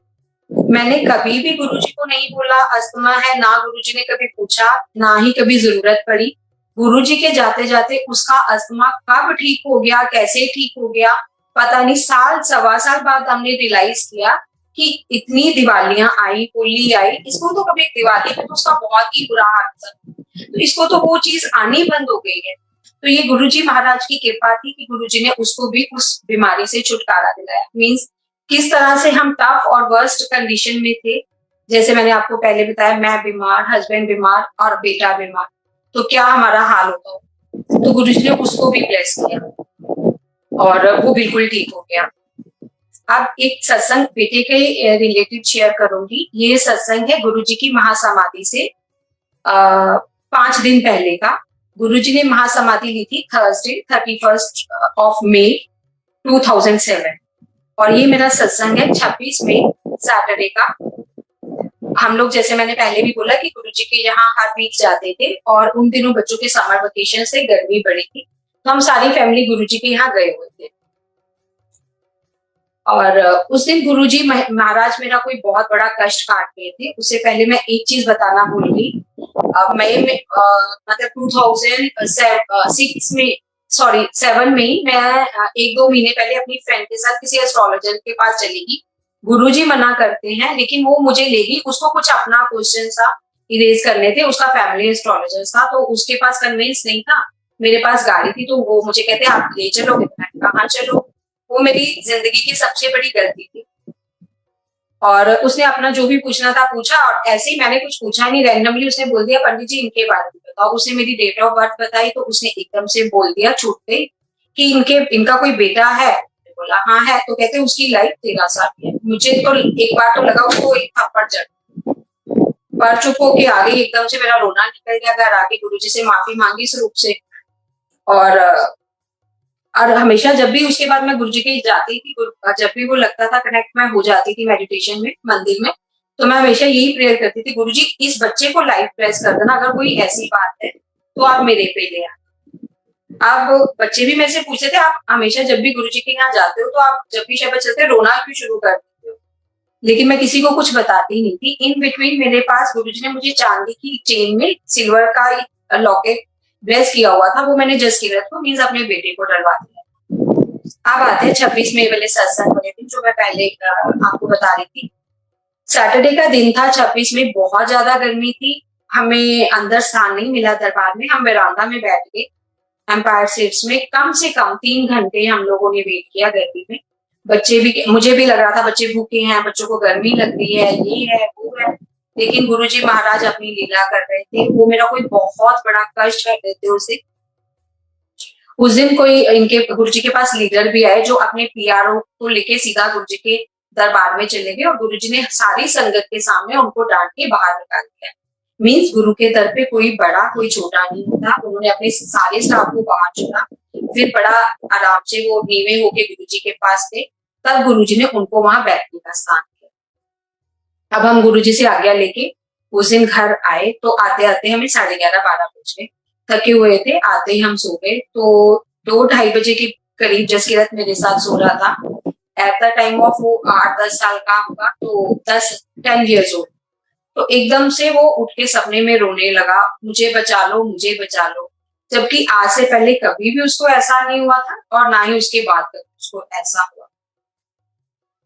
मैंने कभी भी गुरुजी को नहीं बोला अस्थमा है, ना गुरुजी ने कभी पूछा, ना ही कभी जरूरत पड़ी। गुरुजी के जाते जाते उसका अस्थमा कब ठीक हो गया, कैसे ठीक हो गया, पता नहीं। साल सवा साल बाद हमने रियलाइज किया कि इतनी दिवालियां आई, होली आई, इसको तो कभी दिवाली में तो उसका बहुत ही बुरा हाल था, तो इसको तो वो चीज आनी बंद हो गई है। तो ये गुरुजी महाराज की कृपा थी कि गुरुजी ने उसको भी उस बीमारी से छुटकारा दिलाया। मीन्स किस तरह से हम टफ और वर्स्ट कंडीशन में थे, जैसे मैंने आपको पहले बताया, मैं बीमार, हस्बैंड बीमार और बेटा बीमार, तो क्या हमारा हाल होता। तो गुरुजी ने उसको भी ब्लेस किया और वो बिल्कुल ठीक हो गया। अब एक सत्संग बेटे के रिलेटेड शेयर करूंगी। ये सत्संग है गुरुजी की महासमाधि से 5 दिन पहले का। गुरुजी ने महासमाधि ली थी थर्सडे 31 मई 2007, और ये मेरा सत्संग है 26 मई सैटरडे का। हम लोग, जैसे मैंने पहले भी बोला, कि गुरुजी के यहाँ हर वीक जाते थे और उन दिनों बच्चों के समर वेकेशन से गर्मी बढ़ी थी, तो हम सारी फैमिली गुरुजी के यहाँ गए हुए थे। और उस दिन गुरुजी महाराज मेरा कोई बहुत बड़ा कष्ट काट गए थे। उससे पहले मैं एक चीज बताना भूल गई। मई में मतलब 2006 में, सॉरी 7 में, मैं 1-2 महीने पहले अपनी फ्रेंड के साथ किसी एस्ट्रोलॉजर के पास चली गई। गुरुजी मना करते हैं, लेकिन वो मुझे ले गई। उसको कुछ अपना क्वेश्चन था इरेज करने थे, उसका फैमिली एस्ट्रोलॉजर था, तो उसके पास कन्विंस नहीं था। मेरे पास गाड़ी थी, तो वो मुझे कहते आप ले चलोगे, कहाँ चलो। वो मेरी जिंदगी की सबसे बड़ी गलती थी। और उसने अपना जो भी पूछना था पूछा, और ऐसे ही मैंने कुछ पूछा नहीं, रैंडमली उसने बोल दिया पंडित जी इनके बारे में बताओ। उसने मेरी डेट ऑफ बर्थ बताई, तो उसने एकदम से बोल दिया छूटते कि इनका कोई बेटा है। बोला हाँ है, तो कहते उसकी लाइफ 13 साल की है। मुझे तो एक बार तो लगा उसको एक थप्पड़ जड़, पर चुप होके आ गई। एकदम से मेरा रोना निकल गया। घर आके गुरुजी से माफी मांगी इस रूप से। और हमेशा जब भी उसके बाद मैं गुरुजी के जाती थी, जब भी वो लगता था कनेक्ट मैं हो जाती थी मेडिटेशन में, मंदिर में, तो मैं हमेशा यही प्रेयर करती थी, गुरुजी इस बच्चे को लाइफ ब्लेस कर देना, अगर कोई ऐसी बात है तो आप मेरे पे ले आए। अब बच्चे भी मेरे से पूछते थे, आप हमेशा जब भी गुरुजी के यहाँ जाते हो तो आप जब भी शब्द चलते रोना क्यों शुरू कर देते हो? लेकिन मैं किसी को कुछ बताती नहीं थी। इन बिटवीन मेरे पास गुरुजी ने मुझे चांदी की चेन में सिल्वर का लॉकेट ब्लेस किया हुआ था, वो मैंने जस्ट किरत को मीन्स अपने बेटे को डलवा दिया। अब आते हैं 26 मई वाले सत्संग वाले दिन, जो मैं पहले आपको बता रही थी। सैटरडे का दिन था, 26 में, बहुत ज्यादा गर्मी थी। हमें अंदर स्थान नहीं मिला दरबार में, हम वेरांडा में बैठ गए एम्पायर सीट्स में। कम से कम 3 घंटे हम लोगों ने वेट किया गर्मी में। बच्चे भी, मुझे भी लग रहा था बच्चे भूखे हैं, बच्चों को गर्मी लग रही है, ये है वो है, लेकिन गुरुजी महाराज अपनी लीला कर रहे थे। वो मेरा कोई बहुत बड़ा कष्ट कर रहे थे उसे। उस दिन कोई इनके गुरुजी के पास लीडर भी आए, जो अपने पीआरओ को लेके सीधा गुरुजी के दरबार में चले गए, और गुरुजी ने सारी संगत के सामने उनको डांट के बाहर निकाल दिया। मीन्स गुरु के दर पे कोई बड़ा कोई छोटा नहीं होता। उन्होंने अपने सारे स्टाफ को बाहर छोड़ा, फिर बड़ा आराम से वो नीवे होके गुरुजी के पास थे, तब गुरुजी ने उनको वहां बैठने का स्थान दिया। अब हम गुरुजी से आज्ञा लेके उस दिन घर आए तो आते आते हमें 11:30-12 बज गए। थके हुए थे, आते ही हम सो गए। तो 2-2:30 बजे के करीब जसकीरत मेरे साथ सो रहा था। एट द टाइम ऑफ वो 8-10 साल का होगा, तो 10 इयर्स ओल्ड। तो एकदम से वो उठ के सपने में रोने लगा, मुझे बचा लो, मुझे बचा लो। जबकि आज से पहले कभी भी उसको ऐसा नहीं हुआ था और ना ही उसके बाद कभी उसको ऐसा हुआ।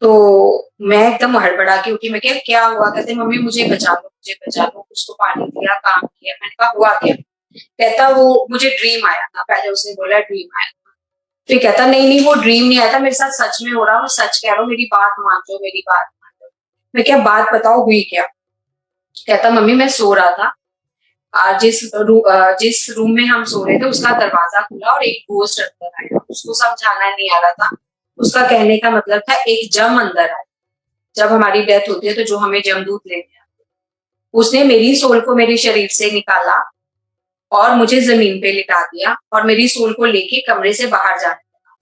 तो मैं एकदम हड़बड़ा के उठी। मैं क्या हुआ? कहते मम्मी मुझे बचा लो, मुझे बचा लो। उसको पानी दिया, काम किया। मैंने कहा हुआ क्या? कहता वो मुझे ड्रीम आया था। पहले उसने बोला ड्रीम आया था, फिर कहता नहीं नहीं वो ड्रीम नहीं आया था, मेरे साथ सच में हो रहा, मैं सच कह रहा हूँ, मेरी बात मान लो, मेरी बात मान लो। मैं क्या बात बताओ, हुई क्या? कहता मम्मी मैं सो रहा था, जिस रूम में हम सो रहे थे उसका दरवाजा खुला और एक गोश्त अंदर आया। उसको समझाना नहीं आ रहा था। उसका कहने का मतलब था एक जम अंदर आया। जब हमारी डेथ होती है तो जो हमें जमदूत लेने आते हैं, उसने मेरी सोल को मेरे शरीर से निकाला और मुझे जमीन पे लिटा दिया और मेरी सोल को लेके कमरे से बाहर जाने लगा।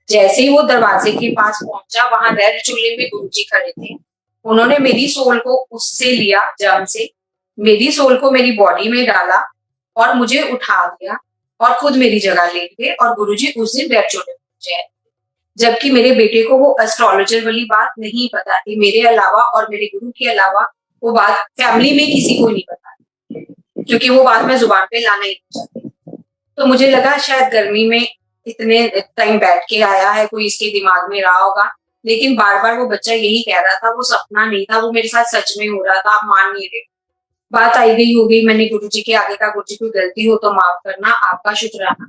जैसे ही वो दरवाजे के पास पहुंचा, वहां रेड चूल्हे में गुरुजी खड़े थे। उन्होंने मेरी सोल को उससे लिया, जम से मेरी सोल को मेरी बॉडी में डाला और मुझे उठा दिया और खुद मेरी जगह लेट गए। और गुरुजी उस दिन रेड चूल्हे पहुंचे। जबकि मेरे बेटे को वो एस्ट्रोलॉजर वाली बात नहीं पता थी। मेरे अलावा और मेरे गुरु के अलावा वो बात फैमिली में किसी को नहीं पता, क्योंकि वो बात मैं जुबान पे लाना ही नहीं चाहती। तो मुझे लगा शायद गर्मी में इतने टाइम बैठ के आया है, कोई इसके दिमाग में रहा होगा। लेकिन बार बार वो बच्चा यही कह रहा था, वो सपना नहीं था, वो मेरे साथ सच में हो रहा था, आप मान नहीं रहे। बात आई गई हो गई, मैंने गुरुजी के आगे का, गुरुजी कोई गलती हो तो माफ करना, आपका शुक्राना।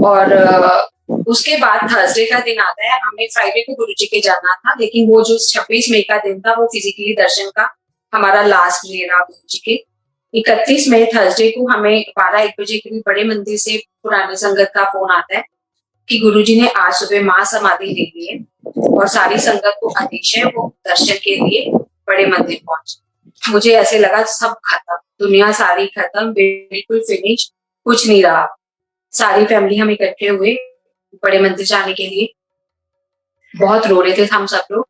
और उसके बाद थर्सडे का दिन आता है। हमें फ्राइडे को गुरुजी के जाना था, लेकिन वो जो 26 मई का दिन था वो फिजिकली दर्शन का हमारा लास्ट डे रहा गुरुजी के। 31 मई थर्सडे को हमें 12-1 बजे के बड़े मंदिर से पुरानी संगत का फोन आता है कि गुरुजी ने आज सुबह महासमाधि ले ली है और सारी संगत को आदेश है वो दर्शन के लिए बड़े मंदिर पहुंचे। मुझे ऐसे लगा सब खत्म, दुनिया सारी खत्म, बिल्कुल फिनिश, कुछ नहीं रहा। सारी फैमिली हम इकट्ठे हुए बड़े मंदिर जाने के लिए। बहुत रो रहे थे हम सब लोग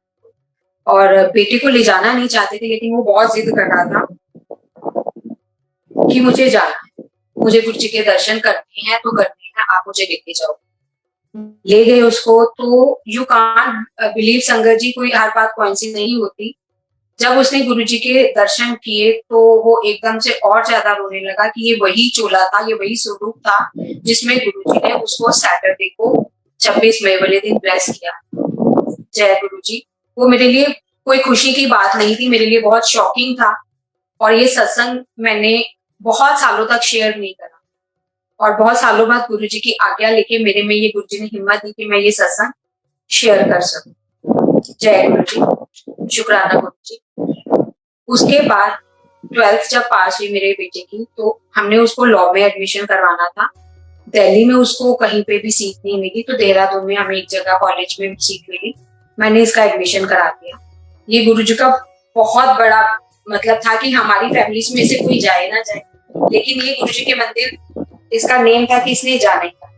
और बेटे को ले जाना नहीं चाहते थे, लेकिन वो बहुत जिद कर रहा था कि मुझे जाना है, मुझे गुरुजी के दर्शन करने हैं तो करने हैं, आप मुझे लेके जाओ। ले गए उसको। तो यू कांट बिलीव संगत जी, कोई हर बात कोइंसिडेंस नहीं होती। जब उसने गुरुजी के दर्शन किए तो वो एकदम से और ज्यादा रोने लगा कि ये वही चोला था, ये वही स्वरूप था जिसमें गुरुजी ने उसको सैटरडे को 26 मई वाले दिन ब्लेस किया। जय गुरुजी। वो मेरे लिए कोई खुशी की बात नहीं थी, मेरे लिए बहुत शॉकिंग था। और ये सत्संग मैंने बहुत सालों तक शेयर नहीं करा और बहुत सालों बाद गुरुजी की आज्ञा लेके मेरे में ये गुरुजी ने हिम्मत दी कि मैं ये सत्संग शेयर कर सकूं। जय गुरुजी, शुक्राना गुरुजी। उसके बाद 12th जब पास हुई मेरे बेटे की, तो हमने उसको लॉ में एडमिशन करवाना था। दिल्ली में उसको कहीं पे भी सीट नहीं मिली, तो देहरादून में हमें एक जगह कॉलेज में सीट मिली। मैंने इसका एडमिशन करा दिया। ये गुरुजी का बहुत बड़ा मतलब था कि हमारी फैमिली में से कोई जाए ना जाए, लेकिन ये गुरुजी के मंदिर, इसका नेम था कि इसने जाने का।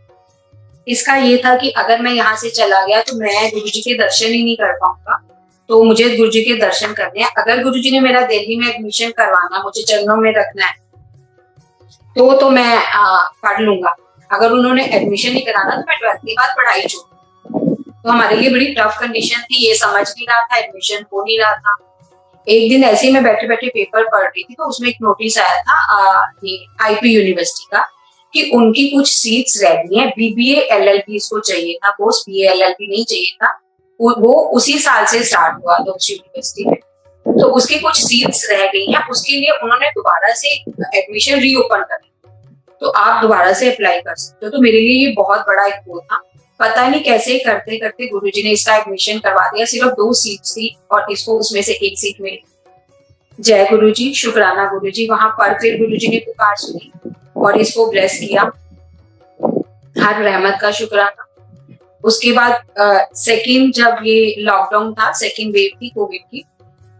इसका ये था कि अगर मैं यहाँ से चला गया तो मैं गुरुजी के दर्शन ही नहीं कर पाऊंगा, तो मुझे गुरुजी के दर्शन करने हैं। अगर गुरुजी ने मेरा दिल्ली में एडमिशन करवाना, मुझे चरणों में रखना है, तो मैं पढ़ लूंगा। अगर उन्होंने एडमिशन नहीं कराना तो मैं 12th के बाद पढ़ाई छोड़। तो हमारे लिए बड़ी टफ कंडीशन थी, ये समझ नहीं रहा था, एडमिशन हो नहीं रहा था। एक दिन ऐसे ही मैं बैठे बैठे पेपर पढ़ रही थी, तो उसमें एक नोटिस आया था आईपी यूनिवर्सिटी का कि उनकी कुछ सीट्स रह गई हैं। बीबीए एलएलबी इसको चाहिए था, पोस्ट बीए एलएलबी नहीं चाहिए था। वो उसी साल से स्टार्ट हुआ था उस यूनिवर्सिटी में, तो उसकी कुछ सीट्स रह गई हैं। उसके लिए उन्होंने दोबारा से एडमिशन रीओपन करना, तो आप दोबारा से अप्लाई कर सकते हो। तो मेरे लिए ये बहुत बड़ा एक वो था। पता नहीं कैसे करते करते गुरुजी ने इसका एडमिशन करवा दिया। सिर्फ 2 सीट्स थी और इसको उसमें से 1 सीट मिली। जय गुरुजी, शुक्राना गुरुजी। वहां पर फिर गुरुजी ने पुकार सुनी और इसको ब्लेस किया। हर रहमत का शुक्राना। उसके बाद सेकंड जब ये लॉकडाउन था, सेकंड वेव थी कोविड की,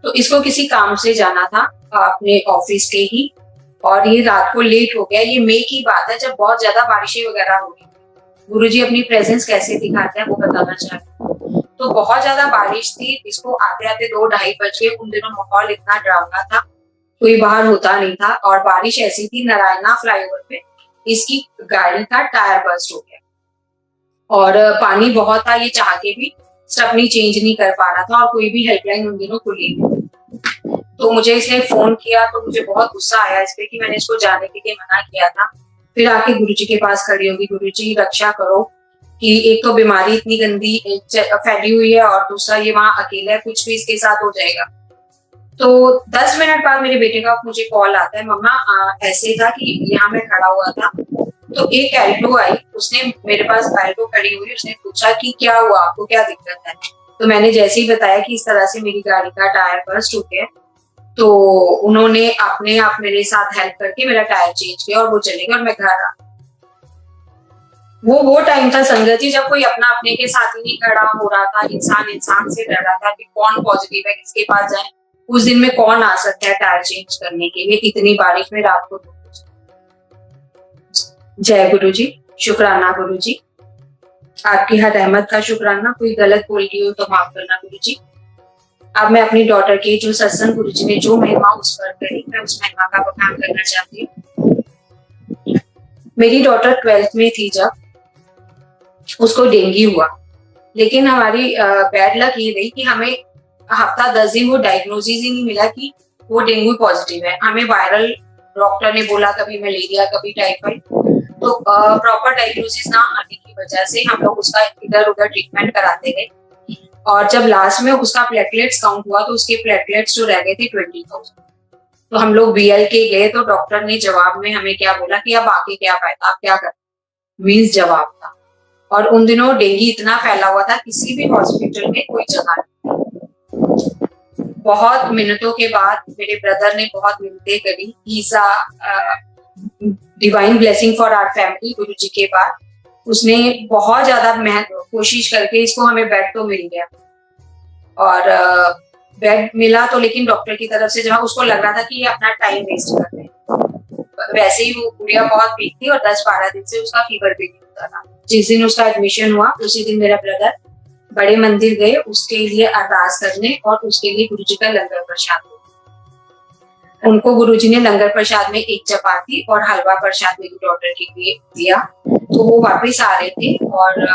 तो इसको किसी काम से जाना था अपने ऑफिस के ही, और ये रात को लेट हो गया। ये मई की बात है जब बहुत ज्यादा बारिशें वगैरह हो गई। गुरुजी अपनी प्रेजेंस कैसे दिखाते हैं वो बताना चाहते हैं। तो तो बहुत ज्यादा बारिश थी, इसको आते आते 2-2:30 बज गए। उन दिनों माहौल इतना डरावना था, कोई बाहर होता नहीं था, और बारिश ऐसी थी, नारायणा फ्लाईओवर पे इसकी गाड़ी का टायर बर्स्ट हो गया और पानी बहुत था, ये चाह के भी स्टेपनी चेंज नहीं कर पा रहा था और कोई भी हेल्पलाइन उन दिनों खुली नहीं। तो मुझे इसने फोन किया तो मुझे बहुत गुस्सा आया इस पे कि मैंने इसको जाने के लिए मना किया था। फिर आके गुरुजी के पास खड़ी होगी, गुरुजी रक्षा करो कि एक तो बीमारी इतनी गंदी फैली हुई है और दूसरा ये वहां अकेला है, कुछ भी इसके साथ हो जाएगा। तो 10 मिनट बाद मेरे बेटे का मुझे कॉल आता है, मम्मा ऐसे था कि यहाँ मैं खड़ा हुआ था तो एक एल्टो आई, उसने मेरे पास एल्टो खड़ी हुई, उसने पूछा कि क्या हुआ, आपको क्या दिक्कत है। तो मैंने जैसे ही बताया कि इस तरह से मेरी गाड़ी का टायर बर्स्ट हो गया, तो उन्होंने अपने आप मेरे साथ हेल्प करके मेरा टायर चेंज किया और वो चले गए और मैं घर आ। वो टाइम था संगत जी जब कोई अपना अपने के साथ ही नहीं खड़ा हो रहा था, इंसान इंसान से डर रहा था कि कौन पॉजिटिव है, किसके पास जाए। उस दिन में कौन आ सकता है टायर चेंज करने के लिए इतनी बारिश में रात को। जय गुरु जी, शुक्राना गुरु जी, आपकी हर रहमत का शुक्राना। कोई गलत बोल गई हो तो माफ करना गुरु जी। अब मैं अपनी डॉटर की जो सत्संग गुरु जी ने जो महिमा उस पर करी, मैं उस महिमा का बखान करना चाहती हूँ। मेरी डॉटर 12th में थी जब उसको डेंगू हुआ, लेकिन हमारी बैड लक ये रही कि हमें हफ्ता 10 दिन वो डायग्नोसिस ही नहीं मिला कि वो डेंगू पॉजिटिव है। हमें वायरल डॉक्टर ने बोला, कभी मलेरिया कभी टाइफाइड, तो प्रॉपर डायग्नोसिस ना आने की वजह से हम लोग उसका इधर उधर ट्रीटमेंट कराते गए और जब लास्ट में उसका प्लेटलेट्स काउंट हुआ तो उसके प्लेटलेट्स जो रह गए थे 20,000। तो हम लोग BL के गए तो डॉक्टर ने जवाब में हमें क्या बोला कि अब आके क्या फायदा, आप क्या कर, मीन्स जवाब था। और उन दिनों डेंगू इतना फैला हुआ था, किसी भी हॉस्पिटल में कोई जगह नहीं। बहुत मिनटों के बाद मेरे ब्रदर ने बहुत मिन्नतें करी, divine blessing for our family Guru ji के बाद। उसने बहुत ज्यादा कोशिश करके इसको हमें बेड तो मिल गया और बेड मिला तो, लेकिन डॉक्टर की तरफ से जहाँ उसको लग रहा था कि ये अपना टाइम वेस्ट कर रहे हैं। वैसे ही वो गुड़िया बहुत वीक थी और 10-12 दिन से उसका फीवर भी नहीं होता था। जिस दिन उसका एडमिशन हुआ उसी दिन मेरा ब्रदर बड़े मंदिर गए उसके लिए अरदास करने और उसके लिए गुरुजी का लंगर प्रसाद। उनको गुरुजी ने लंगर प्रसाद में एक चपाती और हलवा प्रसाद मेरी डॉटर के लिए दिया। तो वो वापस आ रहे थे और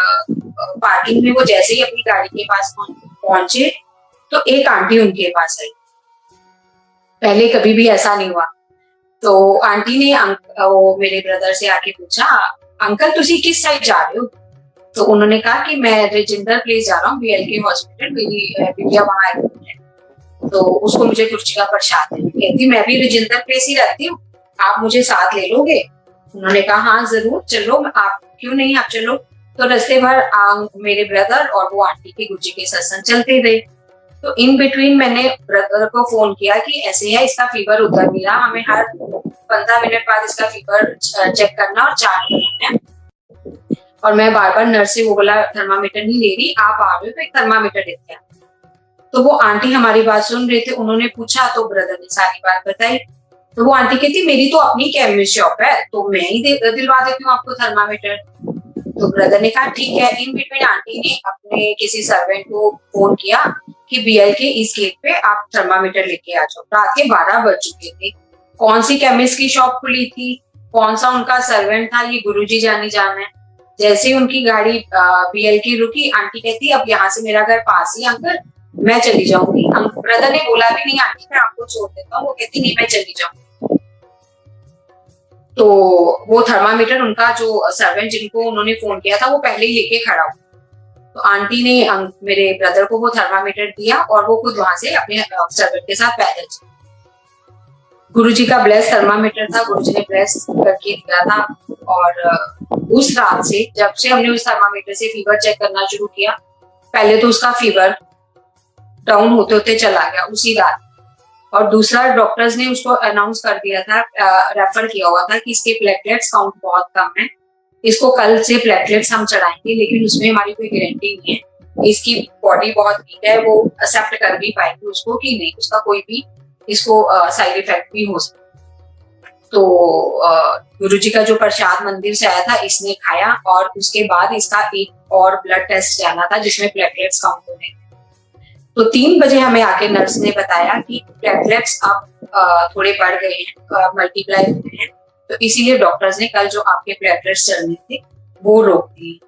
पार्किंग में वो जैसे ही अपनी गाड़ी के पास पहुंचे तो एक आंटी उनके पास आई। पहले कभी भी ऐसा नहीं हुआ। तो आंटी ने वो मेरे ब्रदर से आके पूछा, अंकल तुसी किस साइड जा रहे हो? तो उन्होंने कहा कि मैं रजिंदर प्लेस जा रहा हूँ, BL के हॉस्पिटल, मेरी बिटिया वहां आई है तो उसको मुझे कुर्सी का प्रसाद है। कहती मैं भी रजिंदर प्लेस ही रहती हूँ, आप मुझे साथ ले लोगे? उन्होंने कहा हाँ जरूर चलो, आप क्यों नहीं, आप चलो। तो रास्ते भर मेरे ब्रदर और वो आंटी के गुरुजी के सत्संग चलते रहे। तो इन बिटवीन मैंने ब्रदर को फोन किया कि ऐसे है, इसका फीवर उतर नहीं रहा, हमें हर 15 मिनट बाद इसका फीवर चेक करना और चार्ट करना है। और मैं बार बार नर्स से वो बोला थर्मामीटर नहीं ले रही, आप आ रहे हो तो एक थर्मामीटर देते हैं। तो वो आंटी हमारी बात सुन रहे थे, उन्होंने पूछा तो ब्रदर ने सारी बात बताई। तो वो आंटी कहती मेरी तो अपनी केमिस्ट शॉप है तो मैं ही दिलवा देती हूँ आपको थर्मामीटर। तो ब्रदर ने कहा ठीक है। इन बिटवीन आंटी ने अपने किसी सर्वेंट को फोन किया कि BL के इस गेट पे आप थर्मामीटर लेके आ जाओ। रात के 12 बज चुके थे। कौन सी केमिस्ट की शॉप खुली थी, कौन सा उनका सर्वेंट था, ये गुरुजी जानी जाने। जैसे ही उनकी गाड़ी BL की रुकी, आंटी कहती अब यहाँ से मेरा घर पास ही, अंकल मैं चली जाऊंगी। ब्रदर ने बोला भी नहीं आंटी मैं आपको छोड़ देता हूँ, वो कहती नहीं मैं चली जाऊंगी। तो वो थर्मामीटर उनका जो सर्वेंट जिनको उन्होंने फोन किया था वो पहले ही लेके खड़ा हुआ। तो आंटी ने मेरे ब्रदर को वो थर्मामीटर दिया और वो खुद वहां से अपने सर्वेंट के साथ पैदल चले। गुरुजी का ब्लेस थर्मामीटर था, गुरुजी ने ब्लेस करके दिया था। और उस रात से जब से हमने उस थर्मामीटर से फीवर चेक करना शुरू किया, पहले तो उसका फीवर डाउन होते होते चला गया उसी रात। और दूसरा डॉक्टर्स ने उसको अनाउंस कर दिया था, रेफर किया हुआ था कि इसके प्लेटलेट्स काउंट बहुत कम है, इसको कल से प्लेटलेट्स हम चढ़ाएंगे, लेकिन उसमें हमारी कोई गारंटी नहीं है। इसकी बॉडी बहुत वीक है, वो एक्सेप्ट कर भी पाएगी उसको कि नहीं उसका कोई भी इसको साइड इफेक्ट भी हो सकता। तो गुरुजी का जो प्रसाद मंदिर से आया था इसने खाया और उसके बाद इसका एक और ब्लड टेस्ट जाना था जिसमें प्लेटलेट्स काउंट होने थे। तो 3 बजे हमें आके नर्स ने बताया कि प्लेटलेट्स अब थोड़े बढ़ गए हैं, मल्टीप्लाई हुए हैं, तो इसीलिए डॉक्टर्स ने कल जो आपके प्लेटलेट्स चलने थे वो रोक दिए।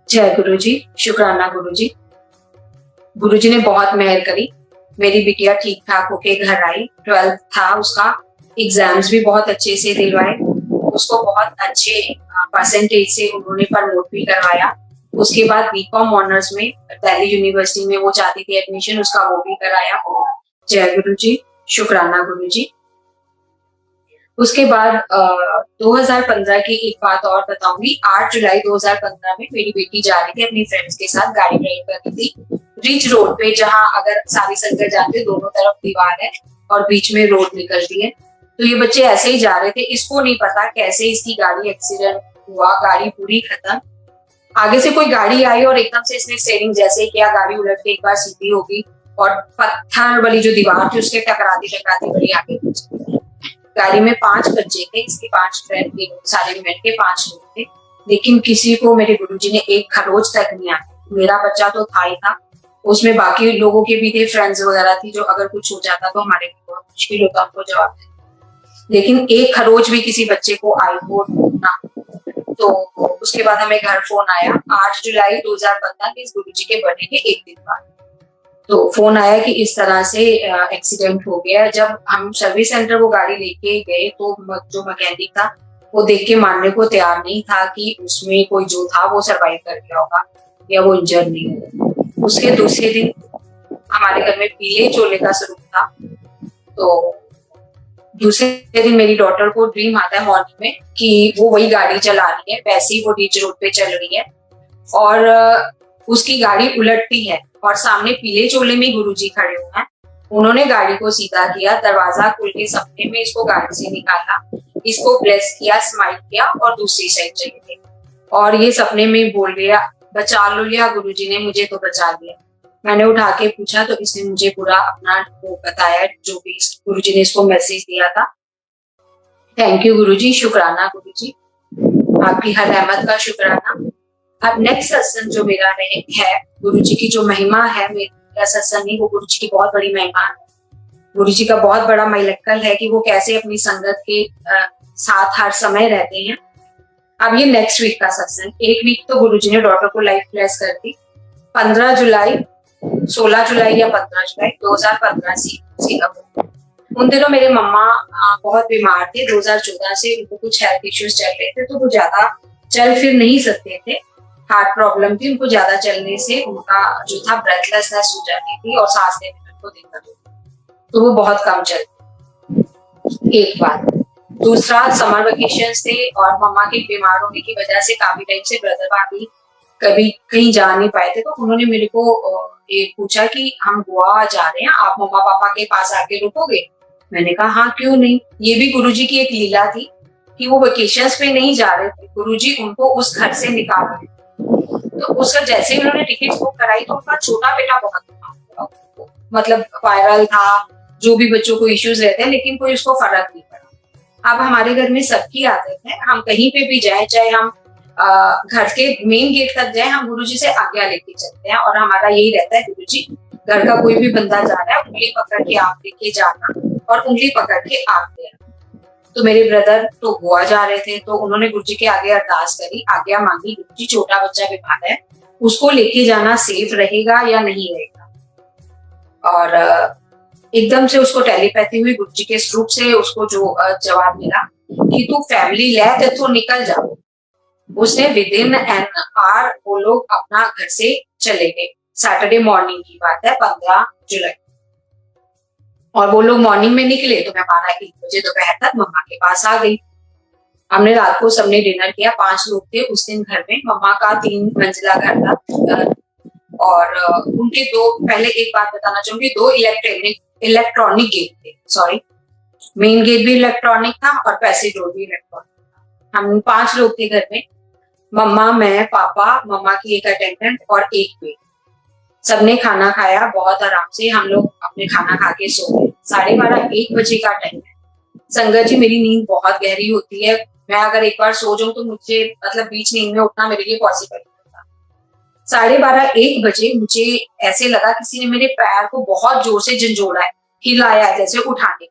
जय गुरुजी, शुक्राना गुरुजी। गुरुजी ने बहुत मेहर करी, मेरी बिटिया ठीक ठाक होके घर आई। 12th था उसका, एग्जाम्स भी बहुत अच्छे से दिलवाए, उसको बहुत अच्छे परसेंटेज से उन्होंने प्रमोट भी करवाया। उसके बाद बीकॉम ऑनर्स में दिल्ली यूनिवर्सिटी में वो चाहती थी एडमिशन, उसका वो भी कराया। जय गुरुजी, शुक्राना गुरुजी। उसके बाद 2015 की एक बात और बताऊंगी। 8 जुलाई 2015 में मेरी बेटी जा रही थी अपनी फ्रेंड्स के साथ, गाड़ी ड्राइव कर रही थी रिच रोड पे, जहां अगर सारी संगत जाते दोनों तरफ दीवार है और बीच में रोड निकलती है। तो ये बच्चे ऐसे ही जा रहे थे, इसको नहीं पता कैसे इसकी गाड़ी एक्सीडेंट हुआ, गाड़ी पूरी खत्म। आगे से कोई गाड़ी आई और एकदम से इसने स्टीयरिंग जैसे किया, गाड़ी उलट के एक बार सीधी होगी और पत्थर वाली जो दीवार थी उसके टकराती टकराती बड़ी आगे पहुंची। गाड़ी में 5 बच्चे थे, इसके 5 फ्रेंड थे, सारे मिल के 5 लोग थे, लेकिन किसी को मेरे गुरुजी ने एक खरोच तक नहीं आया। मेरा बच्चा तो था ही था, उसमें बाकी लोगों के भी थे, फ्रेंड्स वगैरह थी, जो अगर कुछ हो जाता तो हमारे लिए बहुत मुश्किल होता उनको जवाब देना, लेकिन एक खरोच भी किसी बच्चे को आई वो ना। तो उसके बाद हमें घर फोन आया 8 जुलाई 2015 के, इस गुरुजी के बर्थडे के एक दिन बाद। तो फोन आया कि इस तरह से एक्सीडेंट हो गया। जब हम सर्विस सेंटर वो गाड़ी लेके गए तो जो मैकेनिक था वो देख के मानने को तैयार नहीं था कि उसमें कोई जो था वो सरवाइव कर गया होगा या वो इंजर नहीं होगा। उसके दूसरे दिन हमारे घर में पीले चोले का स्वरूप था। तो दूसरे दिन मेरी डॉटर को ड्रीम आता है मॉर्निंग में कि वो वही गाड़ी चला रही है, वैसे ही वो रिच रोड पे चल रही है और उसकी गाड़ी उलटती है और सामने पीले चोले में गुरुजी खड़े हुए हैं। उन्होंने गाड़ी को सीधा किया, दरवाजा खोल के सपने में इसको गाड़ी से निकाला, इसको ब्लेस किया, स्माइल किया और दूसरी साइड चले गए। और ये सपने में बोल गया, बचा लो लिया गुरुजी ने, मुझे तो बचा लिया। मैंने उठा के पूछा तो इसने मुझे पूरा अपना वो बताया जो भी गुरुजी ने इसको मैसेज दिया था। थैंक यू गुरुजी, शुक्राना गुरुजी, आपकी हर रहमत का शुक्राना। अब नेक्स्ट सत्संग जो मेरा है, गुरुजी की जो महिमा है, मेरा सत्संग नहीं, वो गुरुजी की बहुत बड़ी महिमा है। गुरुजी का बहुत बड़ा मैलक्कल है कि वो कैसे अपनी संगत के साथ हर समय रहते हैं। अब ये नेक्स्ट वीक का सत्संग, एक वीक तो गुरुजी ने डॉटर को लाइफ ब्लेस कर दी। 15 जुलाई, 16 जुलाई या 15 जुलाई 2015 सिंगापुर। उन दिनों मेरे मम्मा बहुत बीमार थे। 2014 से उनको कुछ हेल्थ इश्यूज चल रहे थे, तो वो ज्यादा चल फिर नहीं सकते थे, हार्ट प्रॉब्लम थी उनको, ज्यादा चलने से उनका जो था ब्रेथलेसनेस हो जाती थी और सांस लेने में उनको दिक्कत होती, तो वो बहुत कम चलती। एक बात, दूसरा समर वेकेशन थे और मम्मा के बीमार होने की वजह से काफी टाइम से ब्रदर भाभी कभी कहीं जा नहीं पाए थे। तो उन्होंने मेरे को ये पूछा कि हम गोवा जा रहे हैं, आप मम्मा पापा के पास आके रुकोगे? मैंने कहा हाँ क्यों नहीं। ये भी गुरुजी की एक लीला थी कि वो वेकेशंस पे नहीं जा रहे थे, गुरुजी उनको उस घर से निकाल रहे थे। तो उसका जैसे ही उन्होंने टिकट बुक कराई तो उनका छोटा बेटा बहुत मतलब वायरल था, जो भी बच्चों को इश्यूज रहते हैं, लेकिन कोई उसको फर्क नहीं पड़ा। अब हमारे घर में सबकी आदत है, हम कहीं पे भी जाए, चाहे हम घर के मेन गेट तक जाए, हम गुरुजी से आज्ञा लेके चलते हैं और हमारा यही रहता है, गुरुजी घर का कोई भी बंदा जा रहा है उंगली पकड़ के आप लेके जाना और उंगली पकड़ के आप देना। तो मेरे ब्रदर तो गोवा जा रहे थे, तो उन्होंने गुरुजी के आगे अरदास करी, आज्ञा मांगी, गुरुजी छोटा बच्चा बीमार है, उसको लेके जाना सेफ रहेगा या नहीं रहेगा। और एकदम से उसको टेलीपैथी हुई, गुरुजी के स्वरूप से उसको जो जवाब मिला कि तू फैमिली ले ते तू निकल जा। उसने विद इन एन आवर वो लोग अपना घर से चले गए। सैटरडे मॉर्निंग की बात है, 15 जुलाई। और वो लोग मॉर्निंग में निकले तो मैं 12-1 बजे दोपहर तक मम्मा के पास आ गई। हमने रात को सबने डिनर किया, 5 लोग थे उस दिन घर में। मम्मा का 3 मंजिला घर था और उनके पहले एक बात बताना चाहूंगी, 2 इलेक्ट्रॉनिक गेट थे, सॉरी, मेन गेट भी इलेक्ट्रॉनिक था और पैसेज डोर भी इलेक्ट्रॉनिक था। हम 5 लोग थे घर में, मम्मा, मैं, पापा, मम्मा की एक अटेंडेंट और एक बेटी। सबने खाना खाया बहुत आराम से, हम लोग अपने खाना खा के सो गए। 12:30-1 बजे का टाइम है। संगत जी, मेरी नींद बहुत गहरी होती है। मैं अगर एक बार सो जाऊं तो मुझे मतलब बीच नींद में उठना मेरे लिए पॉसिबल नहीं होता। 12:30-1 बजे मुझे ऐसे लगा किसी ने मेरे पैर को बहुत जोर से झंझोड़ा है, हिलाया है जैसे उठाने।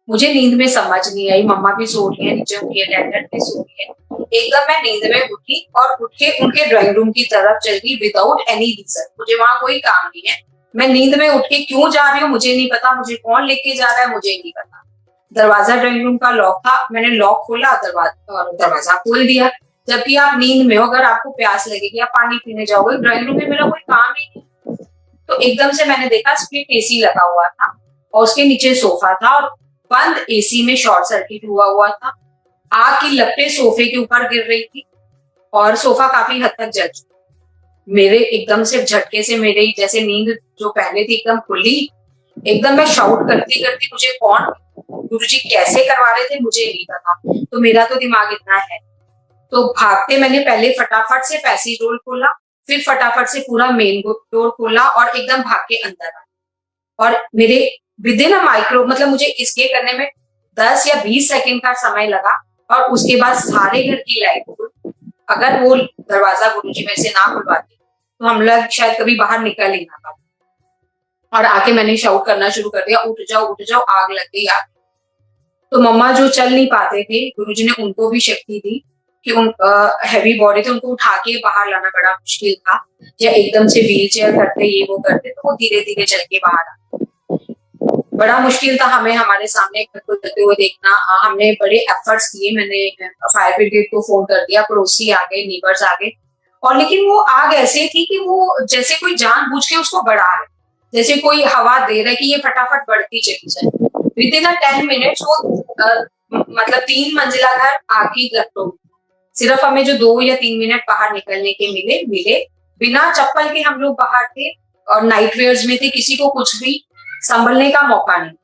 मुझे नींद में समझ नहीं आई, मम्मा भी सो रही है, नीचे उनकी अटेंडेंट भी सो रही है। एकदम मैं नींद में उठी और उठ के उनके ड्राइंग रूम की तरफ चल दी विदाउट एनी रीजन। मुझे वहां कोई काम नहीं है, मैं नींद में उठ के क्यों जा रही हूँ मुझे नहीं पता, मुझे कौन लेके जा रहा है मुझे नहीं पता। दरवाजा ड्राइंग रूम का लॉक था, मैंने लॉक खोला, दरवाजा खोल दिया। जबकि आप नींद में हो, अगर आपको प्यास लगेगी आप पानी पीने जाओगे, ड्राइंग रूम में मेरा कोई काम ही नहीं। तो एकदम से मैंने देखा स्प्लिट एसी लगा हुआ था और उसके नीचे सोफा था और बंद एसी में शॉर्ट सर्किट हुआ था। आग की लपटें सोफे के ऊपर गिर रही थी और सोफा काफी हद तक जल चुका। मेरे एकदम से झटके से मेरे जैसे नींद जो पहले थी एकदम खुली। एकदम मैं शाउट करती करती, मुझे कौन गुरुजी कैसे करवा रहे थे मुझे नहीं पता, तो मेरा तो दिमाग इतना है। तो भागते मैंने पहले फटाफट से पैसेज डोर खोला, फिर फटाफट से पूरा मेन डोर खोला और एकदम भाग के अंदर आया। और मेरे विद इन अ माइक्रो, मतलब मुझे इसके करने में 10 या 20 सेकंड का समय लगा और उसके बाद सारे घर की लाइट खुल। अगर वो दरवाजा गुरुजी मेरे से ना खुलवाते तो हम लोग शायद कभी बाहर निकल ही ना पाते। और आके मैंने शाउट करना शुरू कर दिया, उठ जाओ, आग लग गई आग। तो मम्मा जो चल नहीं पाते थे, गुरुजी ने उनको भी शक्ति दी कि उन हैवी बॉडी थे, उनको उठा के बाहर लाना बड़ा मुश्किल था। या एकदम से व्हील चेयर करते ये वो करते तो वो धीरे धीरे चल के बाहर आते। बड़ा मुश्किल था हमें हमारे सामने घर को जलते हुए देखना। हमने बड़े एफर्ट्स किए, मैंने फायर ब्रिगेड को फोन कर दिया, पड़ोसी आ गए, नेबर्स आ गए। और लेकिन वो आग ऐसी थी कि वो जैसे कोई जानबूझ के उसको बढ़ा रहा है, जैसे कोई हवा दे रहा है कि ये फटाफट बढ़ती चली जाए। विद इन 10 मिनट्स वो मतलब 3 मंजिला घर आग की लपटों में। सिर्फ हमें जो 2 या 3 मिनट बाहर निकलने के मिले, बिना चप्पल के हम लोग बाहर थे और नाइट वेयर्स में थे, किसी को कुछ भी संभलने का मौका नहीं।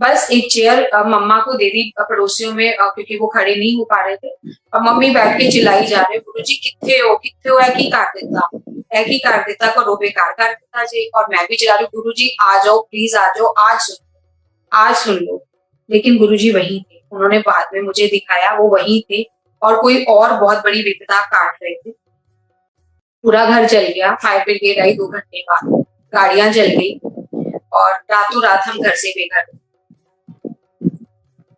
बस एक चेयर मम्मा को दे दी पड़ोसियों में, क्योंकि वो खड़े नहीं हो पा रहे थे। और मम्मी बैठ के चिल्लाई जा रहे, गुरुजी किथे हो ऐकी कर देता करो बेकार कर देता जी। और मैं भी चिल्ला रही, गुरुजी आ जाओ प्लीज आ जाओ, आज सुन लो। लेकिन गुरुजी वहीं थे, उन्होंने बाद में मुझे दिखाया वो वहीं थे और कोई और बहुत बड़ी विपदा काट रहे थे। पूरा घर जल गया, फायर ब्रिगेड आई 2 घंटे बाद, गाड़ियां जल गई और रातों रात हम घर से बेघर।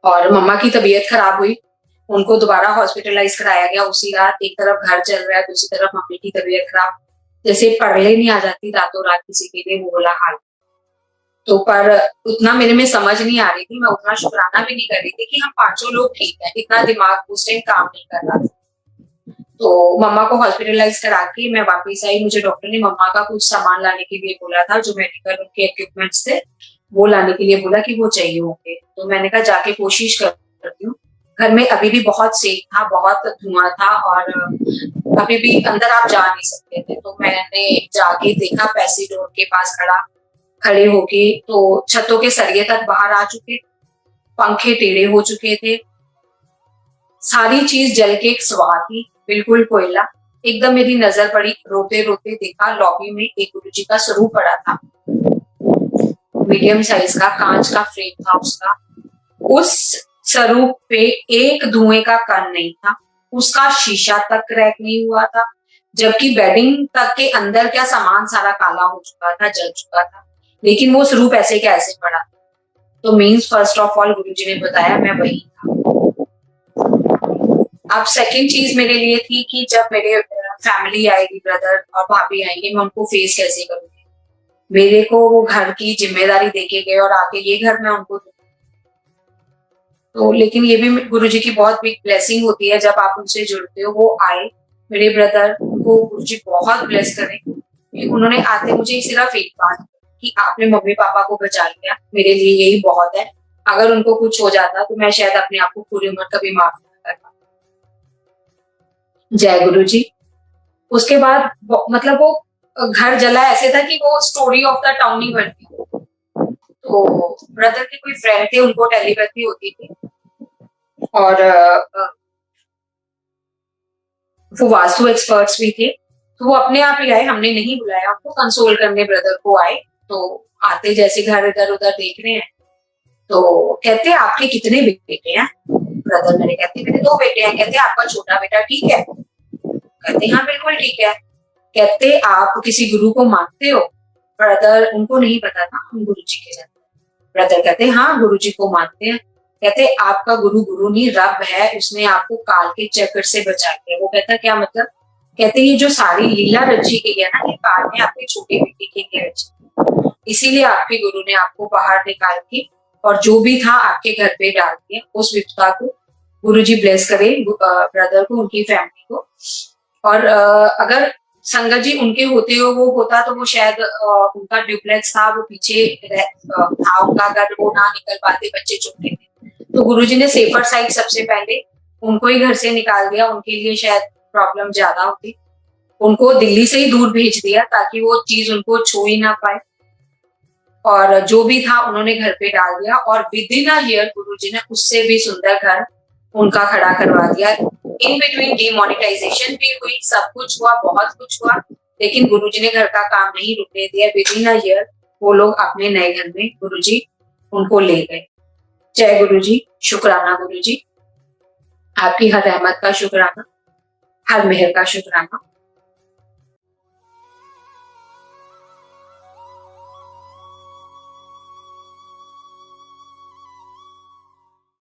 और मम्मा की तबीयत खराब हुई, उनको दोबारा हॉस्पिटलाइज कराया गया उसी रात। एक तरफ घर चल रहा है, दूसरी तरफ मम्मी की तबीयत खराब, जैसे पढ़ले नहीं आ जाती रातों रात किसी के लिए, वो बोला हाल। तो पर उतना मेरे में समझ नहीं आ रही थी, मैं उतना शुक्राना भी नहीं कर रही थी कि हम पांचों लोग ठीक है, इतना दिमाग उस टाइम काम नहीं कर रहा था। तो मम्मा को हॉस्पिटलाइज करा के मैं वापस आई। मुझे डॉक्टर ने मम्मा का कुछ सामान लाने के लिए बोला था, जो मेडिकल उनके इक्विपमेंट्स थे वो लाने के लिए बोला कि वो चाहिए होंगे। तो मैंने कहा जाके कोशिश करती हूँ। घर में अभी भी बहुत सेक था, बहुत धुआं था और अभी भी अंदर आप जा नहीं सकते थे। तो मैंने जाके देखा पैसे डोर के पास खड़े होके, तो छतों के सरिये तक बाहर आ चुके, पंखे टेढ़े हो चुके थे, सारी चीज जल के एक स्वाह थी, बिल्कुल कोयला। एकदम मेरी नजर पड़ी, रोते रोते देखा लॉबी में एक गुरुजी का स्वरूप पड़ा था, मीडियम साइज का, कांच का फ्रेम था उसका। उस स्वरूप पे एक धुएं का कण नहीं था, उसका शीशा तक क्रैक नहीं हुआ था, जबकि बेडिंग तक के अंदर क्या सामान सारा काला हो चुका था, जल चुका था। लेकिन वो स्वरूप ऐसे कैसे पड़ा? तो मीन्स फर्स्ट ऑफ ऑल गुरुजी ने बताया मैं वही था। अब सेकंड चीज मेरे लिए थी कि जब मेरे फैमिली आएगी, ब्रदर और भाभी आएंगे, मैं उनको फेस कैसे करूंगी। मेरे को वो घर की जिम्मेदारी देके गए और आके ये घर मैं उनको दूं। तो लेकिन ये भी गुरुजी की बहुत बिग ब्लेसिंग होती है जब आप उनसे जुड़ते हो। वो आए मेरे ब्रदर, उनको गुरुजी बहुत ब्लेस करें कि उन्होंने आते मुझे सिर्फ एक बात कि आपने मम्मी पापा को बचा लिया, मेरे लिए यही बहुत है। अगर उनको कुछ हो जाता तो मैं शायद अपने आप को पूरी उम्र कभी माफ नहीं कर पाता। जय गुरु जी। उसके बाद मतलब वो घर जला ऐसे था कि वो स्टोरी ऑफ द टाउन ही बनती। तो ब्रदर के कोई फ्रेंड थे, उनको टेलीपैथी होती थी और वो वास्तु एक्सपर्ट्स भी थे। तो वो अपने आप ही आए, हमने नहीं बुलाया उनको, कंसोल करने ब्रदर को आए। तो आते जैसे घर इधर उधर देख रहे हैं, तो कहते आपके कितने बेटे हैं? ब्रदर मेरे कहते मेरे 2 बेटे हैं। कहते आपका छोटा बेटा ठीक है? कहते हाँ बिल्कुल ठीक है। कहते आप किसी गुरु को मानते हो? ब्रदर उनको नहीं पता था हम गुरुजी के जानते हैं। ब्रदर कहते हाँ गुरुजी को मानते हैं। कहते आपका गुरु नहीं रब है, उसने आपको काल के चक्र से बचा लिया। वो कहता क्या मतलब? कहते ये जो सारी लीला रची गई है ना, ये काल ने आपके छोटे बेटे के लिए रची, इसीलिए आपके गुरु ने आपको बाहर निकाल के और जो भी था आपके घर पे डाल दिया। उस विपदा को गुरुजी ब्लेस करे ब्रदर को, उनकी फैमिली को। और अगर संगत जी उनके होते हो वो होता तो वो शायद उनका ड्यूप्लेक्स था, वो पीछे था उनका घर, वो ना निकल पाते, बच्चे छोटे थे। तो गुरुजी ने सेफर साइड सबसे पहले उनको ही घर से निकाल दिया। उनके लिए शायद प्रॉब्लम ज्यादा होती, उनको दिल्ली से ही दूर भेज दिया ताकि वो चीज उनको छू ही ना पाए। और जो भी था उन्होंने घर पे डाल दिया और विद इन अ ईयर गुरुजी ने उससे भी सुंदर घर उनका खड़ा करवा दिया। इन बिटवीन डिमोनेटाइजेशन भी हुई, सब कुछ हुआ, बहुत कुछ हुआ, लेकिन गुरुजी ने घर का काम नहीं रुकने दिया। विद इन अ ईयर वो लोग अपने नए घर में गुरुजी उनको ले गए। जय गुरुजी, शुक्राना गुरुजी, आपकी हर रहमत का शुक्राना, हर मेहर का शुक्राना।